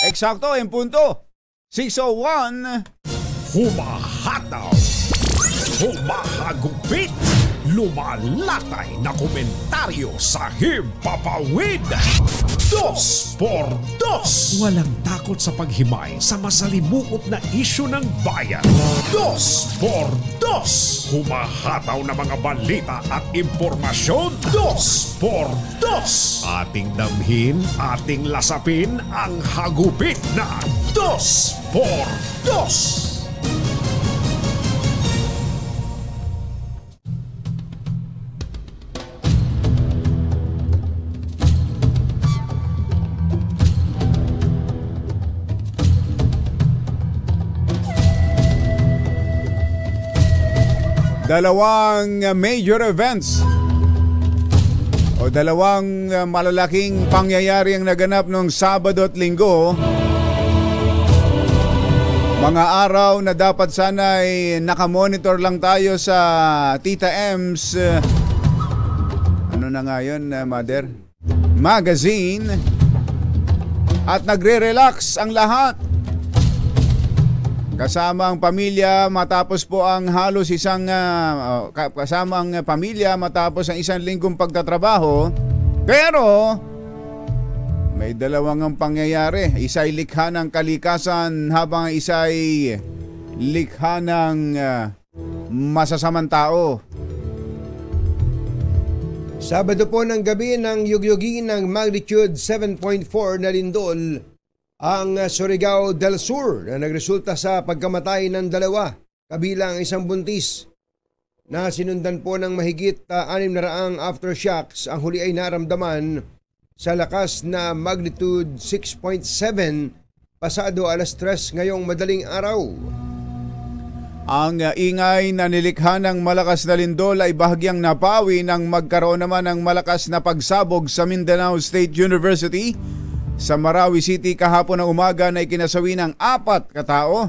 Eksakto, en punto. 6:01. Humahataw, humahagupit, lumalatay na komentaryo sa Himpapawid. 2x2. Walang takot sa paghimay sa masalimuot na isyu ng bayan. 2x2. Humahataw na mga balita at impormasyon. 2x2. Ating damhin, ating lasapin ang hagupit na 2x2. Dalawang major events o dalawang malalaking pangyayari ang naganap noong Sabado at Linggo. Mga araw na dapat sana ay nakamonitor lang tayo sa Tita M's ano na nga yun, Mother? Magazine. At nagre-relax ang lahat. Kasama ang pamilya matapos po ang halos kasama ang pamilya matapos ang isang linggong pagtatrabaho. Pero may dalawang pangyayari. Isa ay likha ng kalikasan habang isa ay likha ng masasamang tao. Sabado po ng gabi ng yugyugin ng magnitude 7.4 na lindol ang Surigao del Sur na nagresulta sa pagkamatay ng dalawa kabilang isang buntis na sinundan po ng mahigit 600 aftershocks. Ang huli ay naramdaman sa lakas na magnitude 6.7 pasado 3:00 ngayong madaling araw. Ang ingay na nilikha ng malakas na lindol ay bahagyang napawi nang magkaroon naman ng malakas na pagsabog sa Mindanao State University sa Marawi City kahapon ng umaga na ikinasawi ng 4 katao.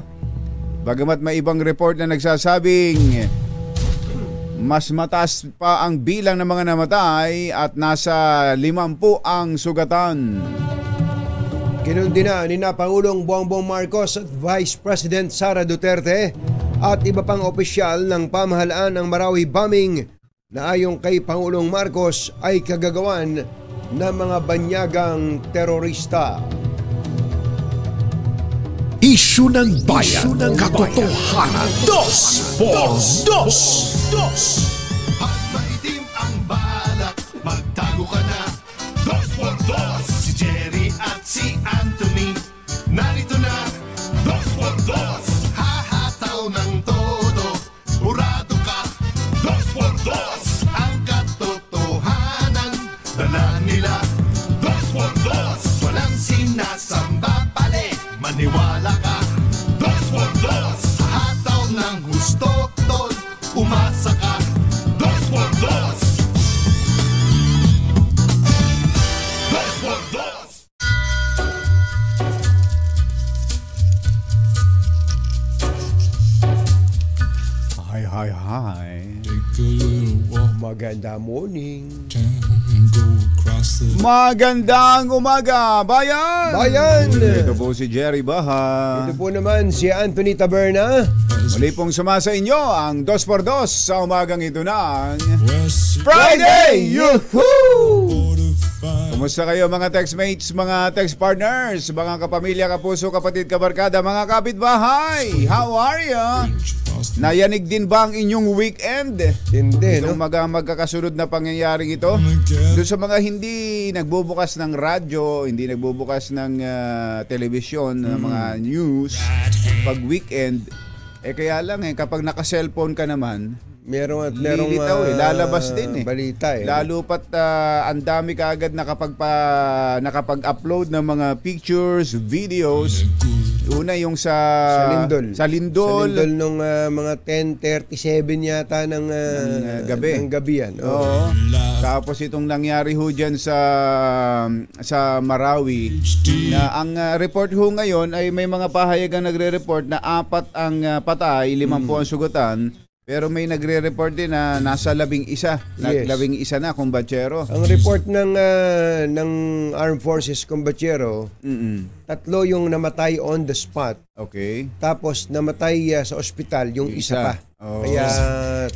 Bagamat may ibang report na nagsasabing mas mataas pa ang bilang ng mga namatay at nasa 50 ang sugatan. Kinundi na Pangulong Bongbong Marcos at Vice President Sara Duterte at iba pang opisyal ng pamahalaan ng Marawi bombing na ayon kay Pangulong Marcos ay kagagawan ng mga banyagang terorista. Isyu ng bayan, katotohanan. 2x2. Pag maitim ang balak, magtago ka na. 2x2. Si Jerry at si Anthony, narito na. 2x2. Hahataw ng todo, urado ka. 2x2. Ang katotohanan, dala nila. 2x2. Walang sinasamba pali, maniwala ka. 2x2. Hataw ng gusto, tol, umasa ka. 2x2. 2x2. Hi. Maganda morning. Magandang umaga, bayan! Bayan! Ito po si Jerry Baha. Ito po naman si Anthony Taberna. Muli pong sumasa inyo ang 2x2 sa umagang ito ng Friday! Yuhuu! Kumusta kayo mga textmates, mga text partners, mga kapamilya, kapuso, kapatid, kabarkada, mga kapitbahay? How are you? Nayanig din ba ang inyong weekend? Hindi, Itong no? magkakasunod na pangyayaring ito. Doon sa mga hindi nagbubukas ng radyo, hindi nagbubukas ng telebisyon, ng mga news, pag weekend, kaya lang kapag naka-cellphone ka naman, merong lalabas din balita Lalo pat ang dami kaagad nakapag-upload ng mga pictures, videos. Una yung sa Lindol. Sa Lindol nung mga 10:37 yata ng gabi. Ng gabi yan. Oo. Tapos itong nangyari ho dyan sa Marawi na ang report ho ngayon ay may mga pahayagang nagre-report na 4 ang patay, 50 ang sugatan. Pero may nagre-report din na nasa 11. Yes. 11 na kumbatsero. Ang report ng Armed Forces Combatiero, 3 yung namatay on the spot. Okay. Tapos namatay sa ospital yung isa pa. Oh. Kaya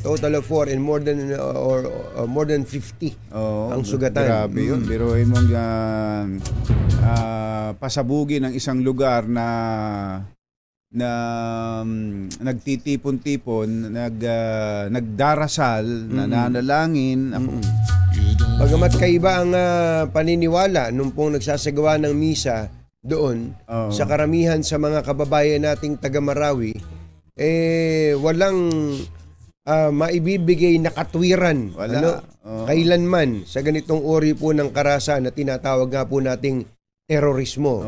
total of 4 and more than 50 ang sugatan. Grabe yun. Biruin mong pasabugin ng isang lugar na nagtitipon-tipon, nagdarasal, nananalangin. Bagamat kaiba ang paniniwala nung pong nagsasagawa ng misa doon, sa karamihan sa mga kababayan nating taga Marawi, walang maibibigay na katwiran. Wala. Kailanman sa ganitong uri po ng karahasan na tinatawag nga po nating terorismo.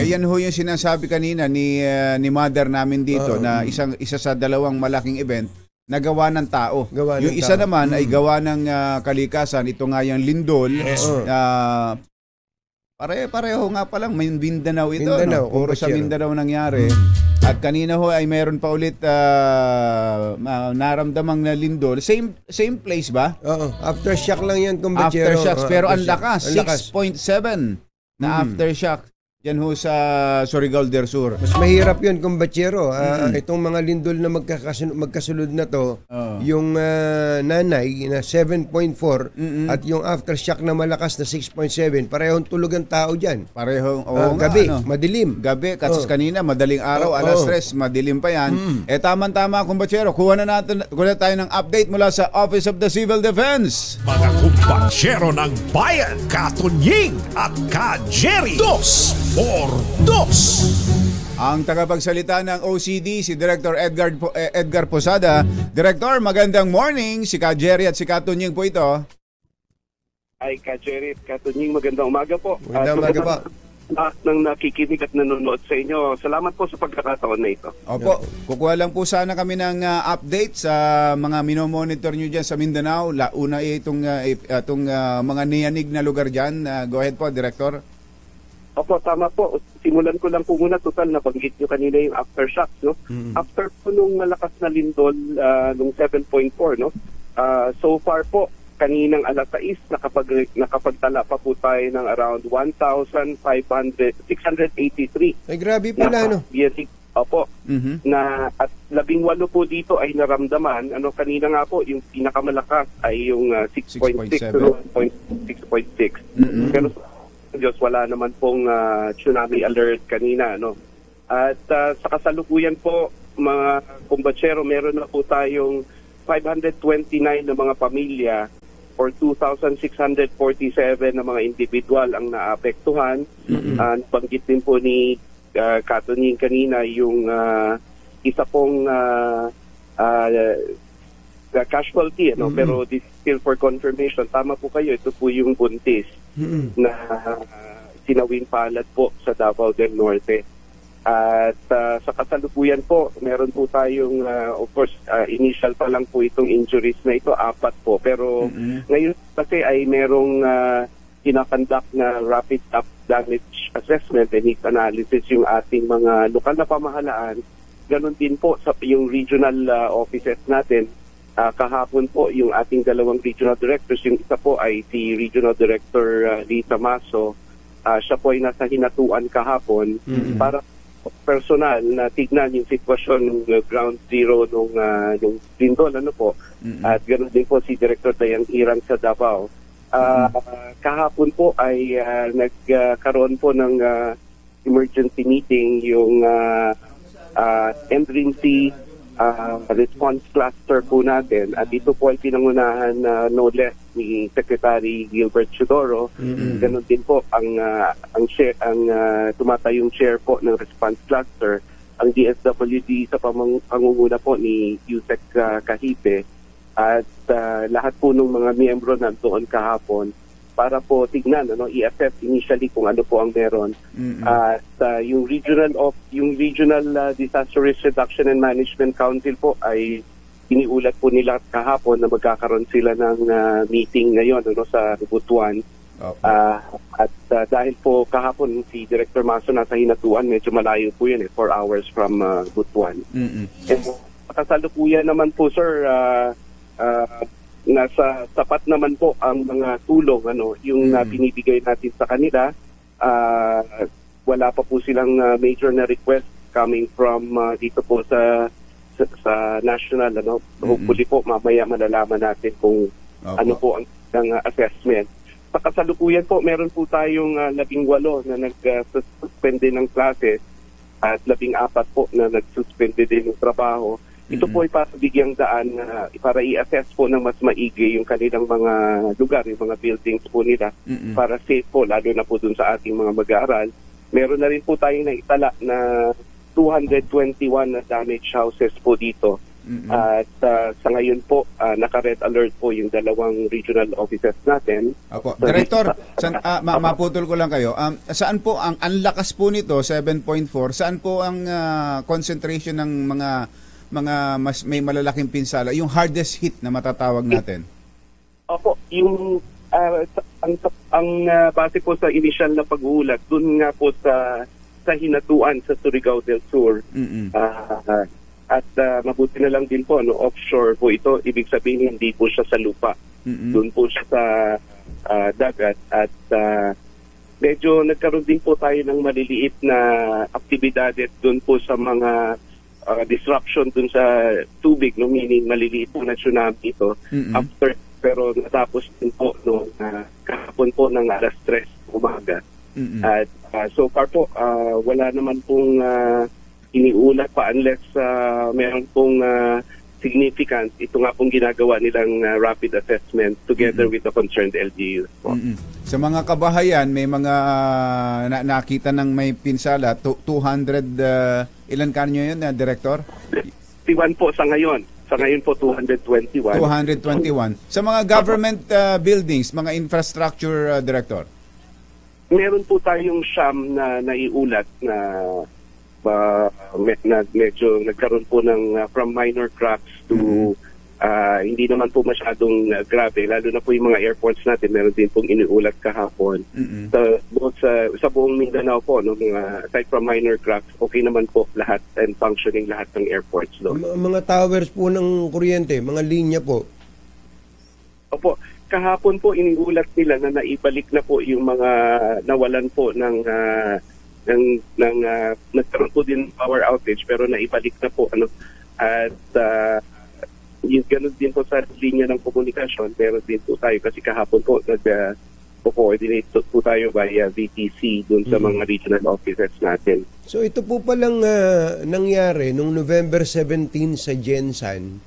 Yan ho yung sinasabi kanina ni mother namin dito na isa sa 2 malaking event na gawa ng tao. Yung isa naman ay gawa ng kalikasan. Ito nga yung lindol. Pareho nga pa lang. May Mindanao ito. Mindanao, no? Puro sa Mindanao nangyari. At kanina ho ay mayroon pa ulit naramdamang na lindol. Same place ba? Aftershock lang yan, kumbachero. Aftershocks. Pero ang lakas. 6.7 na aftershock. Yan ho sa Surigao del Sur. Mas mahirap yun, kumbachero. Itong mga lindol na magkasunod na to, yung nanay na 7.4 at yung aftershock na malakas na 6.7, parehong tulog ang tao dyan. Parehong, gabi, madilim. Gabi, katsas kanina, madaling araw, alas 3, madilim pa yan. Tama-tama, kumbachero, kuha na tayo ng update mula sa Office of the Civil Defense. Mga kumbatsero ng bayan, Katunying at Ka-Jerry. 2 por 2. Ang tagapagsalita ng OCD, si Director Edgar Posada. Director, magandang morning. Si Ka-Jerry at si Katunying po ito. Ay, Ka-Jerry at Katunying, magandang umaga po. Magandang umaga po. Lahat ng nakikinig at nanonood sa inyo, salamat po sa pagkakataon na ito. Opo, kukuha lang po sana kami ng update sa mga minomonitor nyo dyan sa Mindanao. Una itong mga niyanig na lugar dyan. Go ahead po, Director. Opo, tama po. Simulan ko lang po muna, total, nabanggit nyo kanina yung aftershocks, no? After po nung malakas na lindol, nung 7.4, no? So far po, kaninang alas 6, nakapagtala pa po tayo ng around 1,683. Ay, grabe pala, no? Opo. Na at 18 po dito ay naramdaman. Kanina nga po, yung pinakamalakas ay yung 6.6 to 6.6. Pero Diyos, wala naman pong tsunami alert kanina, no? At sa kasalukuyan po, mga kumbatsero, meron na po tayong 529 na mga pamilya or 2,647 na mga individual ang naapektuhan. Banggit din po ni Katunying kanina yung isa pong casualty, no? Pero this is still for confirmation. Tama po kayo, ito po yung buntis na sinawing palad po sa Davao del Norte. At sa kasalukuyan po, meron po tayong, of course, initial pa lang po itong injuries na ito, 4 po. Pero ngayon kasi ay merong kinakandak na rapid damage assessment and needs analysis yung ating mga lokal na pamahalaan. Ganon din po sa yung regional offices natin. Kahapon po yung ating 2 regional directors, yung isa po ay si Regional Director Lisa Maso. Siya po ay nasa hinatuan kahapon para personal na tignan yung sitwasyon ng ground zero nung lindol, At ganoon din po si Director Dayang Irang sa Davao. Kahapon po ay nagkaroon po ng emergency meeting yung emergency response cluster po natin, at ito po ay pinangunahan no less ni Secretary Gilbert Chodoro. Ganon din po ang tumatayong chair po ng response cluster, ang DSWD sa pangunguna po ni Yusek Kahipe, at lahat po ng mga miyembro nandoon kahapon para po tignan, i-assess initially kung ano po ang meron. At yung regional Disaster Risk Reduction and Management Council po ay iniulat po nila kahapon na magkakaroon sila ng meeting ngayon sa Butuan. At dahil po kahapon si Director Maso nasa hinatuan, medyo malayo po yun, 4 hours from Butuan. And kasalukuyan naman po, sir, nasa sapat naman po ang mga tulong yung binibigay natin sa kanila. Wala pa po silang major na request coming from dito po sa national. Hopefully po mamaya malalaman natin kung ano po ang assessment. Sa kasalukuyan po, meron po tayong 18 na nag-suspende ng classes at 14 po na nag-suspende din ng trabaho. Ito po ay para bigyang daan para i-assess po ng mas maigi yung kanilang mga lugar, yung mga buildings po nila para safe po, lalo na po dun sa ating mga mag-aaral. Meron na rin po tayong naitala na 221 na damaged houses po dito. At sa ngayon po, naka-red alert po yung 2 regional offices natin. Opo. Director, maputol ko lang kayo. Saan po ang lakas po nito, 7.4, saan po ang concentration ng mga mas may malalaking pinsala, yung hardest hit na matatawag natin? Opo, yung ang base po sa initial na pag-uulat, dun nga po sa Hinatuan sa Surigao del Sur. At mabuti na lang din po, offshore po ito, ibig sabihin hindi po siya sa lupa. Dun po siya sa dagat at medyo nagkaroon din po tayo ng maliliit na aktibidades dun po sa mga disruption dun sa tubig, meaning maliliit na tsunami ito. Pero natapos din po kahapon po ng alas 3 umaga. At so far po, wala naman pong iniulat pa unless meron pong significant. Ito nga pong ginagawa nilang rapid assessment together with the concerned LGU. Sa mga kabahayan, may mga nakita ng may pinsala, 200, ilan kanyo yun, Director? 21 po sa ngayon. Sa ngayon po, 221. 221. Sa mga government buildings, mga infrastructure, Director? Meron po tayong siyam na naiulat na medyo nagkaroon po ng from minor cracks to hindi naman po masyadong grabe, lalo na po yung mga airports natin, meron din pong iniulat kahapon. Sa buong Mindanao po, aside from minor cracks, okay naman po lahat and functioning lahat ng airports. Mga towers po ng kuryente, mga linya po? Opo, kahapon po iniulat nila na naibalik na po yung mga nawalan po ng nagkaroon po din power outage pero naibalik na po at yung ganun din po sa linya ng komunikasyon, meron din po tayo kasi kahapon po nag-coordinate po tayo via VTC dun sa mga regional offices natin. So ito po palang nangyari nung November 17 sa Gensan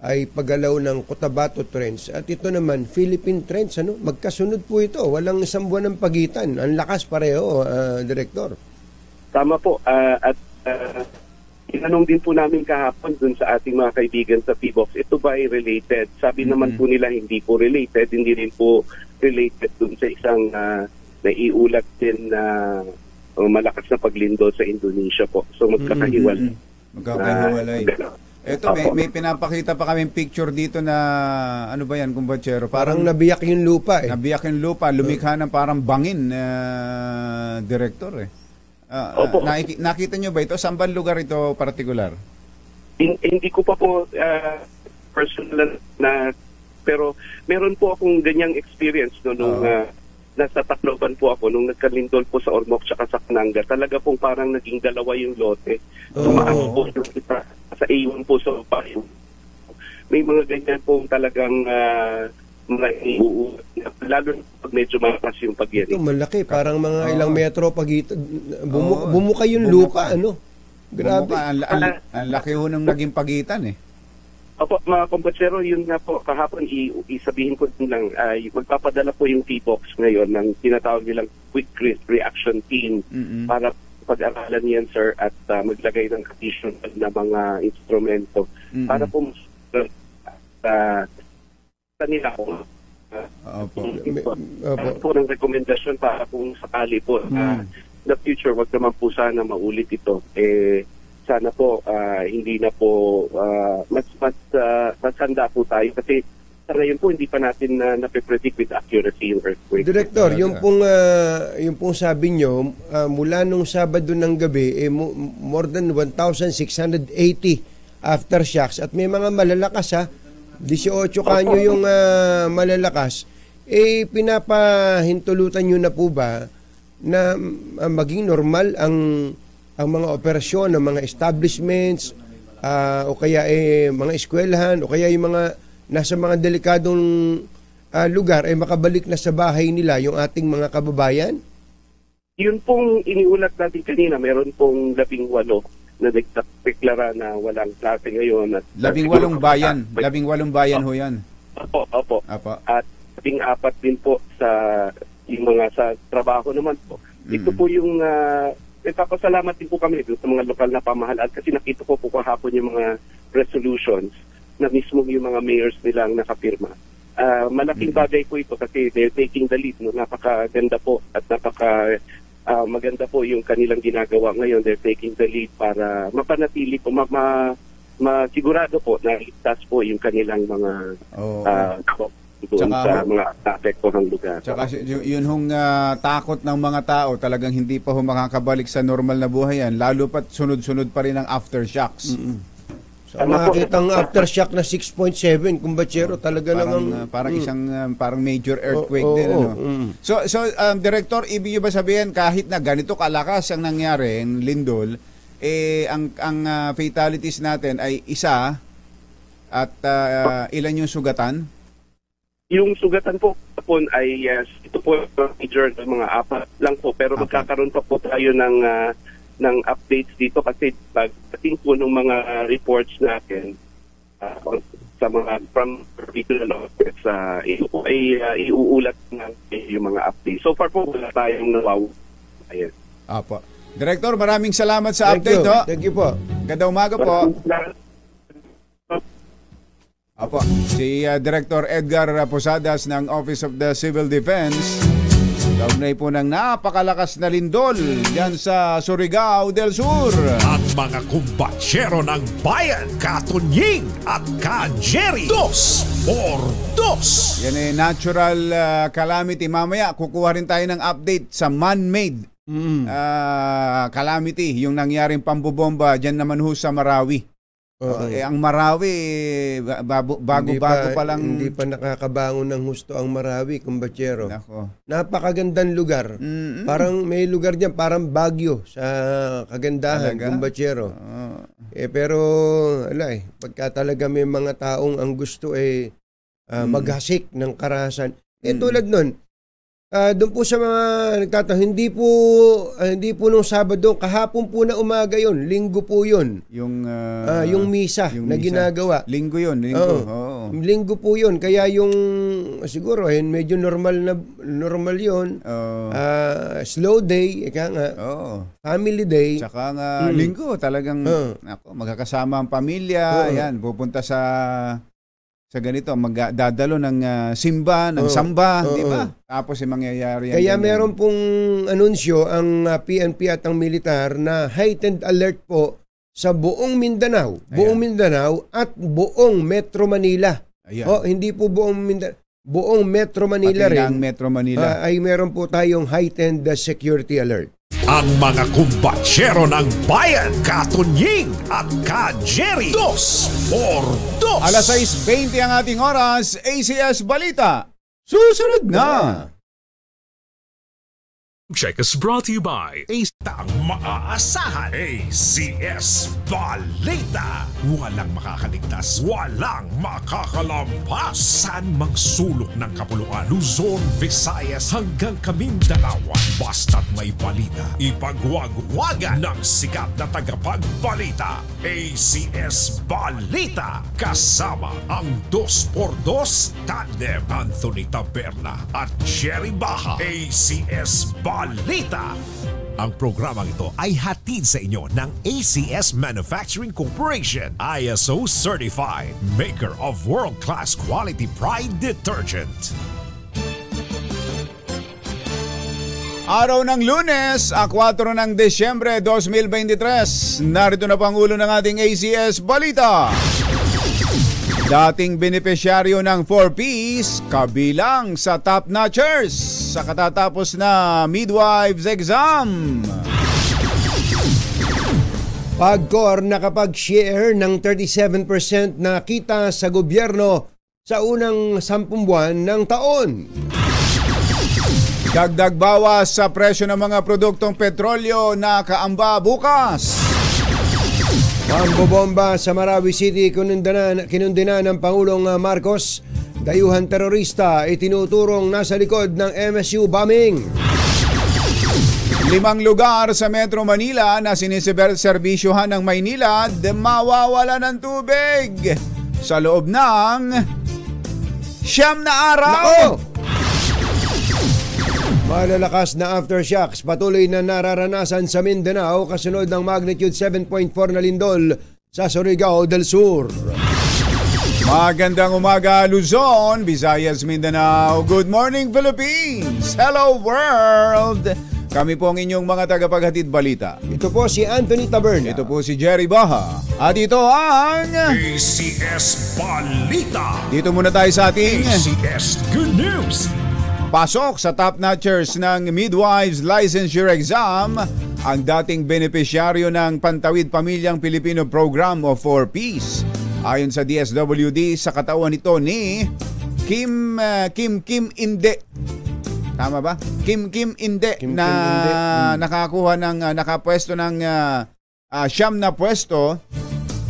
ay paggalaw ng Cotabato Trench at ito naman Philippine Trench, magkasunod po ito, walang isang buwan ng pagitan, ang lakas pareho, Director. Tama po, at tinanong din po namin kahapon dun sa ating mga kaibigan sa PBOX, ito ba ay related? Sabi naman po nila hindi po related, hindi rin po related dun sa isang naiulat din na malakas na paglindol sa Indonesia po. So magkakahiwalay. Magkakahiwalay. Ito, may pinapakita pa kaming picture dito na, ano ba yan, kumbatsero? Parang nabiyak yung lupa Nabiyak yung lupa, lumikha ng parang bangin, Director nakita nyo ba ito? Saan ba lugar ito partikular? Hindi ko pa po personal na, pero meron po akong ganyang experience nung nasa Tacloban po ako, nung nagkalindol po sa Ormoc tsaka sa Kananga. Talaga pong parang naging dalawa yung lote. Tumaas po sa A1 po sa Payo. May mga ganyan pong talagang lalo na pag medyo malakas yung pagyanig. Ito malaki, parang mga ilang metro bumuka yung lupa, Grabe. Ang laki ho ng naging pagitan Opo, mga kombatsero, yun nga po, kahapon isabihin ko din lang, magpapadala po yung PBOX ngayon ng tinatawag nilang Quick Reaction Team para pag-aralan yan, sir, at maglagay ng additional na mga instrumento para po nila po po ng rekomendasyon para kung sakali po the future, wag naman po sana maulit ito. Sana po hindi na po mas handa po tayo kasi sa ngayon po hindi pa natin nape-predict with accuracy yung earthquake. Director, yung pong sabi nyo mula nung Sabado ng gabi more than 1,680 aftershocks at may mga malalakas 18 kanyo yung malalakas, pinapahintulutan nyo na po ba na maging normal ang mga operasyon ng mga establishments o kaya mga eskwelahan o kaya yung mga nasa mga delikadong lugar makabalik na sa bahay nila yung ating mga kababayan? Yun pong iniulat natin kanina, meron pong 18 na deklara na walang klase ngayon. 18 bayan. 18 bayan ho yan. Opo. At 14 din po sa yung mga sa trabaho naman po. Ito po yung nagpapasalamat din po kami sa mga lokal na pamahalaan kasi nakita ko po kahapon yung mga resolutions na mismo yung mga mayors nilang nakapirma. Malaking bagay po ito kasi they're taking the lead. No? Napakaganda po at maganda po yung kanilang ginagawa ngayon. They're taking the lead para mapanatili po, masigurado po na ligtas po yung kanilang mga doon sa mga apektuhang lugar. Tsaka yun hong takot ng mga tao, talagang hindi pa makakabalik sa normal na buhay yan, lalo pat sunod-sunod pa rin ang aftershocks. Nakakita ang aftershock na 6.7, kumbatsero, talaga namang parang major earthquake din. So Director, ibig ba sabihin kahit na ganito kalakas ang nangyari ng lindol, ang fatalities natin ay isa at ilan yung sugatan? Yung sugatan po ay ito po major mga 4 lang po, pero magkakaroon pa po tayo ng updates dito kasi pagdating po ng mga reports natin sa mga from regional office, ito po ay iuulat na yung mga updates. So far po wala tayong Ayan. Apo. Director, maraming salamat sa update. Thank you po. Ganda umaga po. Apo, si Director Edgar Posadas ng Office of the Civil Defense. Kaugnay po ng napakalakas na lindol yan sa Surigao del Sur. At mga kumbatsero ng bayan, Katunying at Ka-Jerry, 2x2. Yan natural calamity. Mamaya kukuha rin tayo ng update sa man-made calamity. Yung nangyaring pambobomba dyan naman ho sa Marawi. Ang Marawi, bago pa lang... Hindi pa nakakabangon ng husto ang Marawi, kumbatsero. Napakagandang lugar. Parang may lugar dyan, parang Baguio sa kagandahan, kumbatsero. Pero, pagka talaga may mga taong ang gusto maghasik ng karahasan. Tulad nun, doon po sa mga nagtatanong, hindi po nung Sabado, kahapon po na umaga yon, linggo po yon. Yung misa na ginagawa. Linggo yon, linggo po yon. Kaya yung siguro medyo normal yon. Slow day, family day. Tsaka linggo talagang magkakasama ang pamilya, yan, pupunta sa ganito, magdadalo ng simba, ng samba, di ba? Tapos mangyayari yan. Kaya meron pong anunsyo ang PNP at ang militar na heightened alert po sa buong Mindanao. Buong Mindanao at buong Metro Manila. Hindi po buong Mindanao. Buong Metro Manila pati rin. ng Metro Manila. Ay meron po tayong heightened security alert. Ang mga kumbatsero ng bayan, Katunying at Ka-Jerry, 2x2. Alas 6:20 ang ating oras, ACS Balita. Susunod na. Check is brought to you by Tang maaasahan, ACS Balita. Walang makakaligtas, walang makakalampas. Saan mang sulok ng kapuluan, Luzon, Visayas hanggang Mindanao. Basta't may balita, ipagwagwagan ng sikat na tagapagbalita. ACS Balita. Kasama ang 2x2 tandem Anthony Taberna at Jerry Baha. ACS Balita. Ang programang ito ay hatid sa inyo ng ACS Manufacturing Corporation, ISO Certified, maker of world-class quality Pride Detergent. Araw ng Lunes, 4 ng Desyembre 2023. Narito na pangulo ng ating ACS Balita. Dating benepisyaryo ng 4Ps, kabilang sa top notchers sa katatapos na midwives exam. PAGCOR nakapag-share ng 37% na kita sa gobyerno sa unang 10 buwan ng taon. Dagdag bawas sa presyo ng mga produktong petrolyo na kaamba bukas. Pambobomba sa Marawi City kinundina ng Pangulong Marcos. Dayuhan terorista itinuturong nasa likod ng MSU bombing. 5 lugar sa Metro Manila na sinisiserbisyuhan ng Maynila mawawala ng tubig sa loob ng 9 na araw. Nako! Malalakas na aftershocks patuloy na nararanasan sa Mindanao kasunod ng magnitude 7.4 na lindol sa Surigao del Sur. Magandang umaga Luzon, Visayas, Mindanao. Good morning Philippines. Hello world. Kami po ang inyong mga tagapaghatid balita. Ito po si Anthony Taberna. Ito po si Jerry Baha. At ito ang ACS Balita. Dito muna tayo sa ating ACS Good News. pasok sa top notchers ng Midwives Licensure Exam ang dating benepisyaryo ng Pantawid Pamilyang Pilipino Program o 4Ps. Ayon sa DSWD, sa katawan nito ni Kim Inde. Tama ba? Kim Inde na nakakuha ng nakapwesto ng siyam na pwesto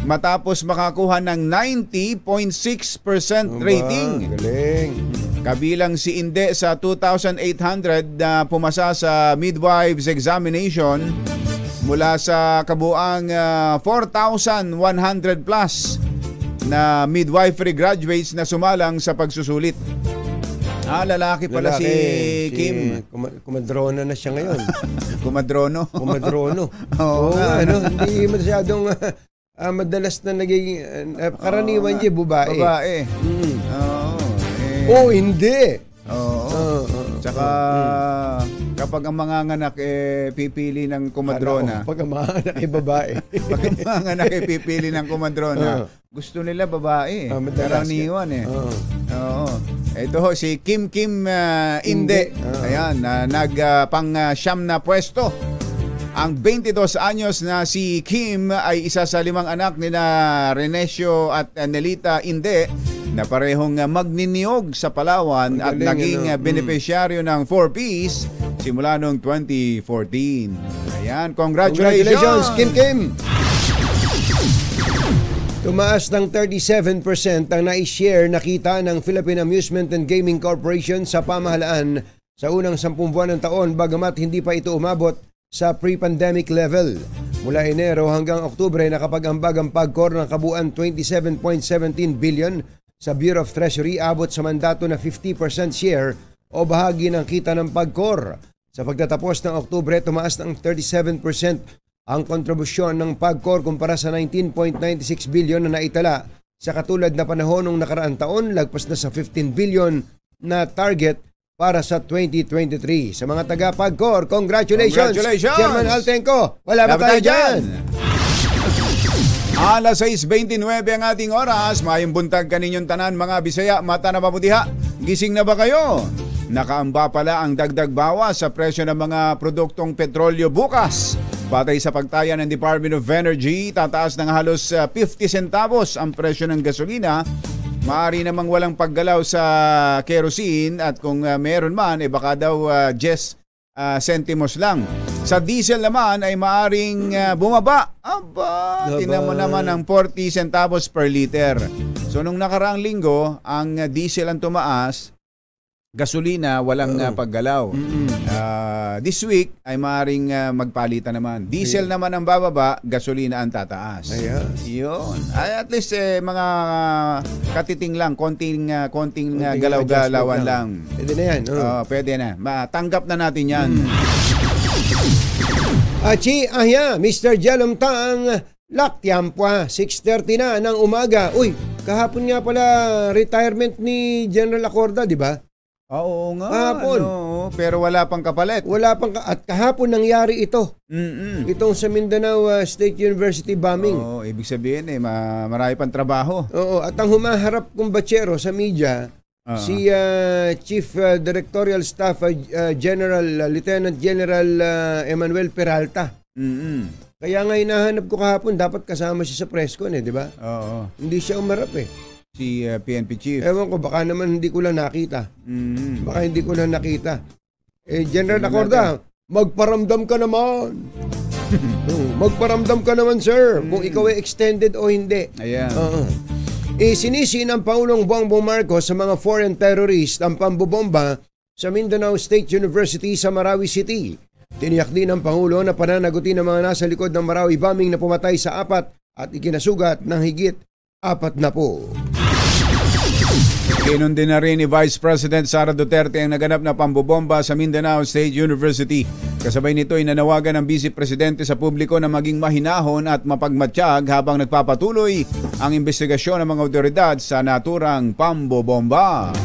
matapos makakuha ng 90.6% rating. Galing. Kabilang si Inde sa 2,800 na pumasa sa midwives examination mula sa kabuang 4,100 plus na midwifery graduates na sumalang sa pagsusulit. Lalaki pala si Kim. Kumadrona na siya ngayon. Kumadrono. Kumadrono. Oo nga. Hindi masyadong madalas na naging karaniwan niya babae. Babae. Hindi. Oo. Tsaka kapag ang mga anak pipili ng kumadrona. Pag ang mga anak ay babae. Pag ang mga anak pipili ng kumadrona, gusto nila babae. Karaniwan Oo. Ito si Kim Inde. Ayan, pang siyam na pwesto. Ang 22 anyos na si Kim ay isa sa 5 anak ni Renesio at Nelita Inde na parehong magniniyog sa Palawan at naging benepisyaryo ng 4Ps simula noong 2014. Ayan, congratulations Kim! Tumaas ng 37% ang nai-share na kita ng Philippine Amusement and Gaming Corporation sa pamahalaan sa unang 10 buwan ng taon bagamat hindi pa ito umabot sa pre-pandemic level. Mula Enero hanggang Oktubre nakapag-ambag ang PAGCOR ng kabuuan 27.17 billion sa Bureau of Treasury abot sa mandato na 50% share o bahagi ng kita ng PAGCOR. Sa pagtatapos ng Oktubre, tumaas ng 37% ang kontribusyon ng PAGCOR kumpara sa 19.96 billion na naitala sa katulad na panahon ng nakaraang taon, lagpas na sa 15 billion na target para sa 2023. Sa mga taga-PAGCOR, congratulations! Chairman Altenco, wala ba tayo dyan? Alas 6:29 ang ating oras. Mayong buntag kaninyong tanan mga Bisaya, mata na maputiha. Gising na ba kayo? Nakaamba pala ang dagdag bawas sa presyo ng mga produktong petrolyo bukas. Batay sa pagtaya ng Department of Energy, tataas ng halos 50 centavos ang presyo ng gasolina. Maaari namang walang paggalaw sa kerosene at kung meron man, baka daw 10 sentimos lang. Sa diesel naman ay maaring bumaba. Tingnan mo naman ang 40 centavos per liter. So nung nakaraang linggo, ang diesel ang tumaas, gasolina walang paggalaw. This week ay maaaring magpalitan naman. Diesel naman ang bababa, gasolina ang tataas. Ayan. Yun. Ay, at least mga katiting lang, konting galaw-galawan lang. Pwede na yan. Pwede na. Matanggap na natin yan. Mr. Jalom Tang, Laktiampwa, 6:30 na ng umaga. Uy, kahapon nga pala retirement ni General Acorda, di ba? Oo nga. Kahapon. Pero wala pang kapalit. At kahapon nangyari ito. Itong sa Mindanao State University bombing. Ibig sabihin marami pang trabaho. Oo, at ang humaharap kong batsero sa media, si Chief Directorial Staff Lieutenant General Emmanuel Peralta. Kaya nga hinahanap ko kahapon, dapat kasama siya sa presscon di ba? Oo. Hindi siya umarap Si PNP chief. Ewan ko, baka naman hindi ko lang nakita. Baka hindi ko lang nakita. General Acorda, magparamdam ka naman. Magparamdam ka naman, sir, kung ikaw ay extended o hindi. Ayan. Sinisi ng Pangulong Bongbong Marcos sa mga foreign terrorist ang pambobomba sa Mindanao State University sa Marawi City. Tiniyak din ng Pangulo na pananagutin ang mga nasa likod ng Marawi bombing na pumatay sa 4 at ikinasugat ng higit 40. Kinundi na rin ni Vice President Sara Duterte ang naganap na pambobomba sa Mindanao State University. Kasabay nito ay nanawagan ng Vice Presidente sa publiko na maging mahinahon at mapagmatsyag habang nagpapatuloy ang investigasyon ng mga otoridad sa naturang pambobomba.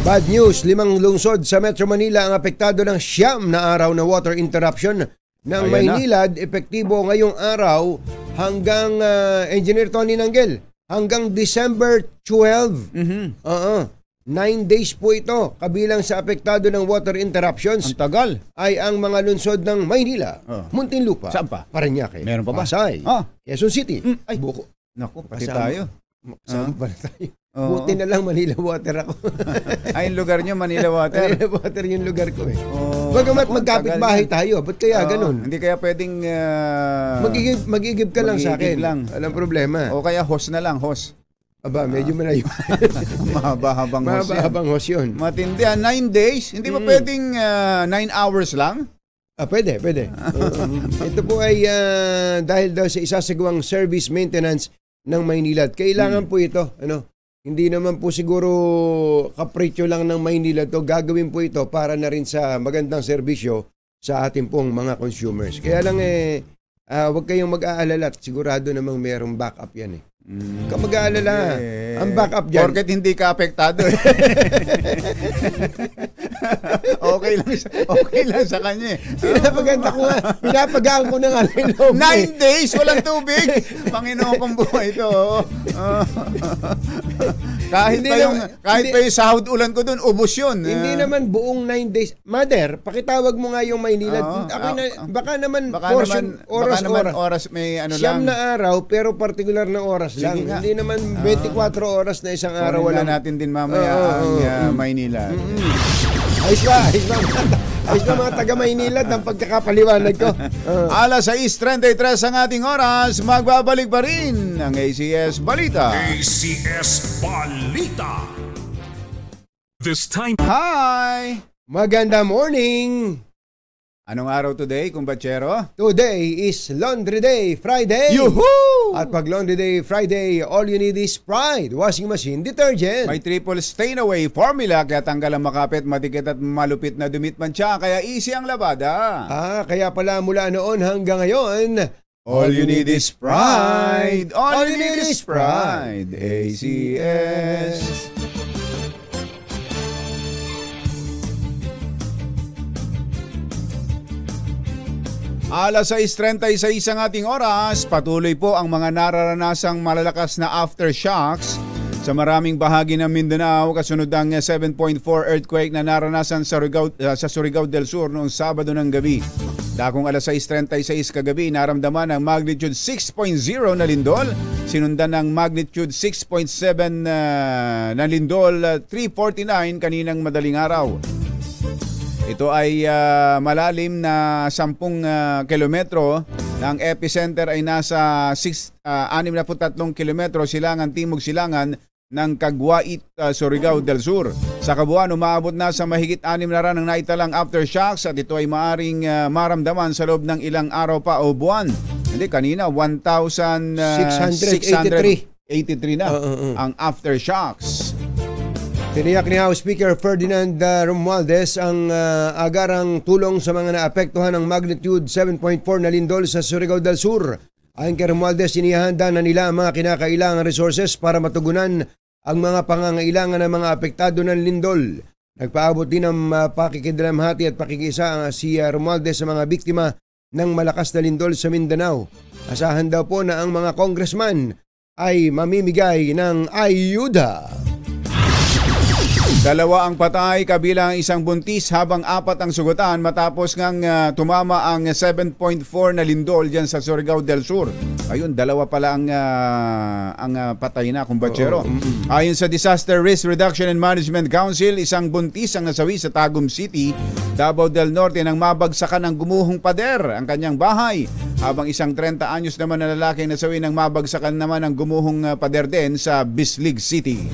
Bad news, 5 lungsod sa Metro Manila ang apektado ng 9 na araw na water interruption ng Maynilad. Epektibo ngayong araw hanggang Engineer Tony Nanggel, hanggang December 12. 9 days po ito. Kabilang sa apektado ng water interruptions Ang tagal. ay ang mga lungsod ng Maynila, Muntinlupa, Saan pa? Parañaque, Meron pa ba? Pasay, Quezon City, Ay. Buko. Naku, pati Kasama. tayo. Saan ba na tayo? Oo. Buti na lang Manila Water ako. Ay, yung lugar nyo, Manila Water. Manila Water yung lugar ko Oh, Bagamat naku, magkapit-bahay tagal tayo, ba't kaya yan. ganun? Hindi kaya pwedeng... Magigib ka lang sa akin. magigib lang. Walang problema. O kaya host na lang, host. Aba, medyo malayo. Mahaba-habang host yan. Mahaba-habang host yun. Matindi, 9 days? Hindi ba pwedeng 9 hours lang? Pwede. Ito po ay dahil daw sa isasagawang service maintenance ng Maynilad. Kailangan po ito, hindi naman po siguro kapritsyo lang ng Maynilad to. Gagawin po ito para na rin sa magandang serbisyo sa ating pong mga consumers. Kaya lang huwag kayong mag-aalala at sigurado namang mayroong backup yan Huwag ka mag-aalala. Ang backup dyan. Porket hindi ka apektado. okay lang sa kanya. Pinapagaan ko na nga yung loob. 9 days, walang tubig. Panginoon kong buhay ito. Kahit pa yung sahod ulan ko doon, ubos yun. Hindi naman buong 9 days. Mother, pakitawag mo nga yung Maynila. Baka naman oras may ano siyam lang. na araw, pero particular na oras lang. Nga. Hindi naman 24 oras na isang araw. Wala natin din mamaya ang Maynila. Ayos ba mga taga Maynila ng pagkakapaliwanag ko. Alas 6:33 ang ating oras, magbabalik pa rin ang ACS Balita. ACS Balita. This time. Hi! Maganda morning! Anong araw today, kumbachero? Today is Laundry Day Friday! Yuhuu! At pag Laundry Day Friday, all you need is Pride Washing Machine Detergent. May triple stain away formula kaya tanggal ang makapit, matikit at malupit na dumit mancha, kaya easy ang labada. Kaya pala mula noon hanggang ngayon, All you need is Pride! All you need is Pride! ACS! Alas 6:36 ang ating oras, patuloy po ang mga nararanasang malalakas na aftershocks sa maraming bahagi ng Mindanao kasunod ang 7.4 earthquake na naranasan sa Surigao del Sur noong Sabado ng gabi. Dakong alas 6:36 kagabi, naramdaman ang magnitude 6.0 na lindol, sinundan ng magnitude 6.7 na lindol 3:49 kaninang madaling araw. Ito ay malalim na 10 kilometro. Ang epicenter ay nasa 63 kilometro silangan timog silangan ng Caguait, Surigao del Sur. Sa kabuuan, umaabot na sa mahigit 6 na ran ang naitalang aftershocks at ito ay maaring maramdaman sa loob ng ilang araw pa o buwan. Hindi, kanina 1,683 na ang aftershocks. Tiniyak ni House Speaker Ferdinand Romualdez ang agarang tulong sa mga naapektuhan ng magnitude 7.4 na lindol sa Surigao del Sur. Ayon kay Romualdez, inihanda na nila ang mga kinakailangang resources para matugunan ang mga pangangailangan ng mga apektado ng lindol. Nagpaabot din ng pakikidalamhati at pakikisa si Romualdez sa mga biktima ng malakas na lindol sa Mindanao. Asahan daw po na ang mga congressman ay mamimigay ng ayuda. Dalawa ang patay kabilang ang isang buntis habang 4 ang sugatan matapos ngang tumama ang 7.4 na lindol dyan sa Surigao del Sur. Ayun, dalawa pala ang patay na, kumbatsero. Ayon sa Disaster Risk Reduction and Management Council, isang buntis ang nasawi sa Tagum City, Davao del Norte nang mabagsakan ng gumuhong pader ang kanyang bahay. Habang isang 30 anyos naman na lalaki nasawi nang mabagsakan naman ng gumuhong pader din sa Bislig City.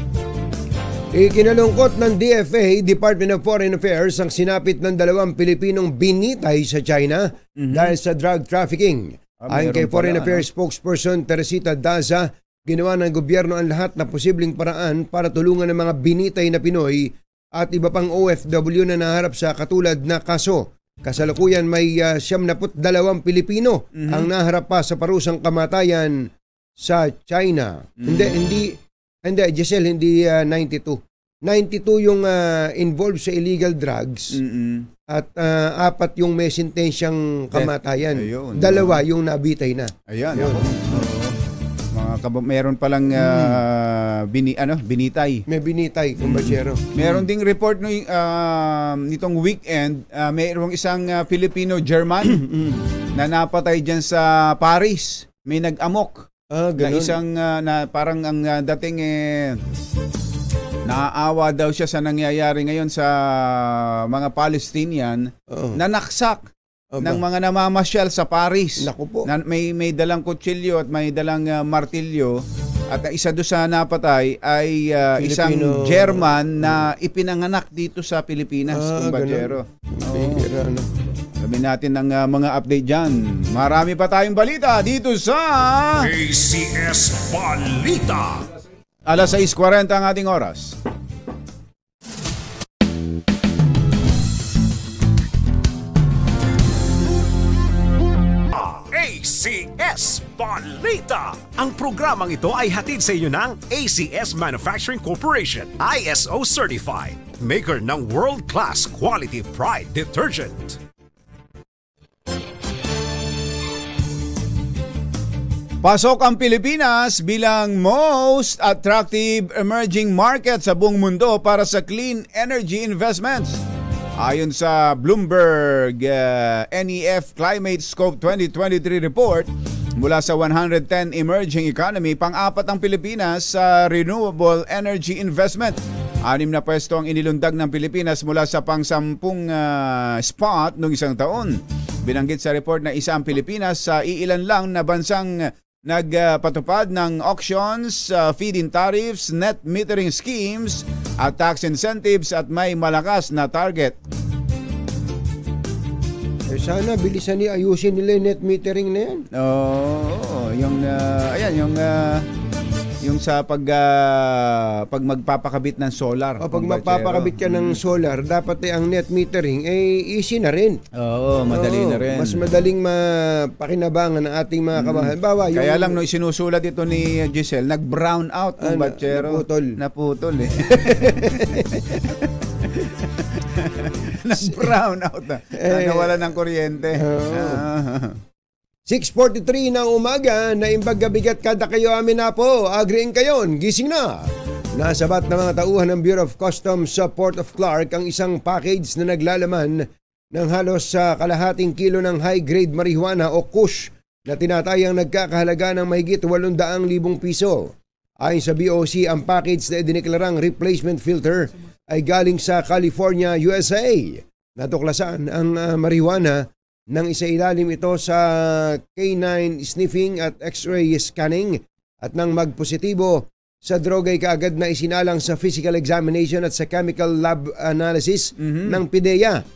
Ikinalungkot ng DFA, Department of Foreign Affairs, ang sinapit ng 2 Pilipinong binitay sa China dahil sa drug trafficking. Ayon kay Foreign Affairs spokesperson Teresita Daza, ginawa ng gobyerno ang lahat na posibleng paraan para tulungan ng mga binitay na Pinoy at iba pang OFW na naharap sa katulad na kaso. Kasalukuyan may 72 Pilipino ang naharap pa sa parusang kamatayan sa China. Hindi Giselle, hindi 92. 92 yung involved sa illegal drugs at 4 yung may sentensyang kamatayan. Ayun. 2 yung nabitay na. Ayan. Meron palang binitay. May binitay, kumbasyero. Meron ding report nitong weekend, mayroong isang Filipino-German na napatay dyan sa Paris. May nag-amok. Na isang parang ang dating naaawa daw siya sa nangyayari ngayon sa mga Palestinian na naksak ng mga namamasyal sa Paris. Naku po. May dalang kutsilyo at may dalang martilyo at isa doon sa napatay ay isang German na ipinanganak dito sa Pilipinas, kumbatsero. Sabi natin ng mga update dyan. Marami pa tayong balita dito sa ACS Balita. Alas 6:40 ang ating oras. ACS Balita. Ang programang ito ay hatid sa inyo ng ACS Manufacturing Corporation, ISO Certified, maker ng world-class quality Pride detergent. Pasok ang Pilipinas bilang most attractive emerging market sa buong mundo para sa clean energy investments. Ayon sa Bloomberg NEF Climate Scope 2023 report, mula sa 110 emerging economy, pang-4 ang Pilipinas sa renewable energy investment. 6 na pwesto ang inilundag ng Pilipinas mula sa pang-10 spot noong isang taon. Binanggit sa report na isa ang Pilipinas sa iilan lang na bansang nagpatupad ng auctions, feed-in tariffs, net metering schemes at tax incentives at may malakas na target. Sana bilisan ayusin nila yung net metering na yan. Yung sa pag magpapakabit ng solar. Pag magpapakabit ka ng solar, dapat ang net metering easy na rin. Oo, madali na rin. Mas madaling mapakinabangan ng ating mga kabahan. Kaya lang no, isinusulat ito ni Giselle, nag-brown out ng batsero. Naputol eh. Nag-brown out na. Nawala ng kuryente. 6:43 ng umaga, naimbag gabigat kada kayo amin na po. Agriin kayon, gising na. Nasabat ng mga tauhan ng Bureau of Customs sa Port of Clark ang isang package na naglalaman ng halos sa kalahating kilo ng high-grade marijuana o kush na tinatayang nagkakahalaga ng mahigit 800,000 piso. Ayon sa BOC, ang package na idineklarang replacement filter ay galing sa California, USA. Natuklasan ang marijuana nang isailalim ito sa canine sniffing at x-ray scanning at nang magpositibo sa droga ay kaagad na isinalang sa physical examination at sa chemical lab analysis ng PIDEA.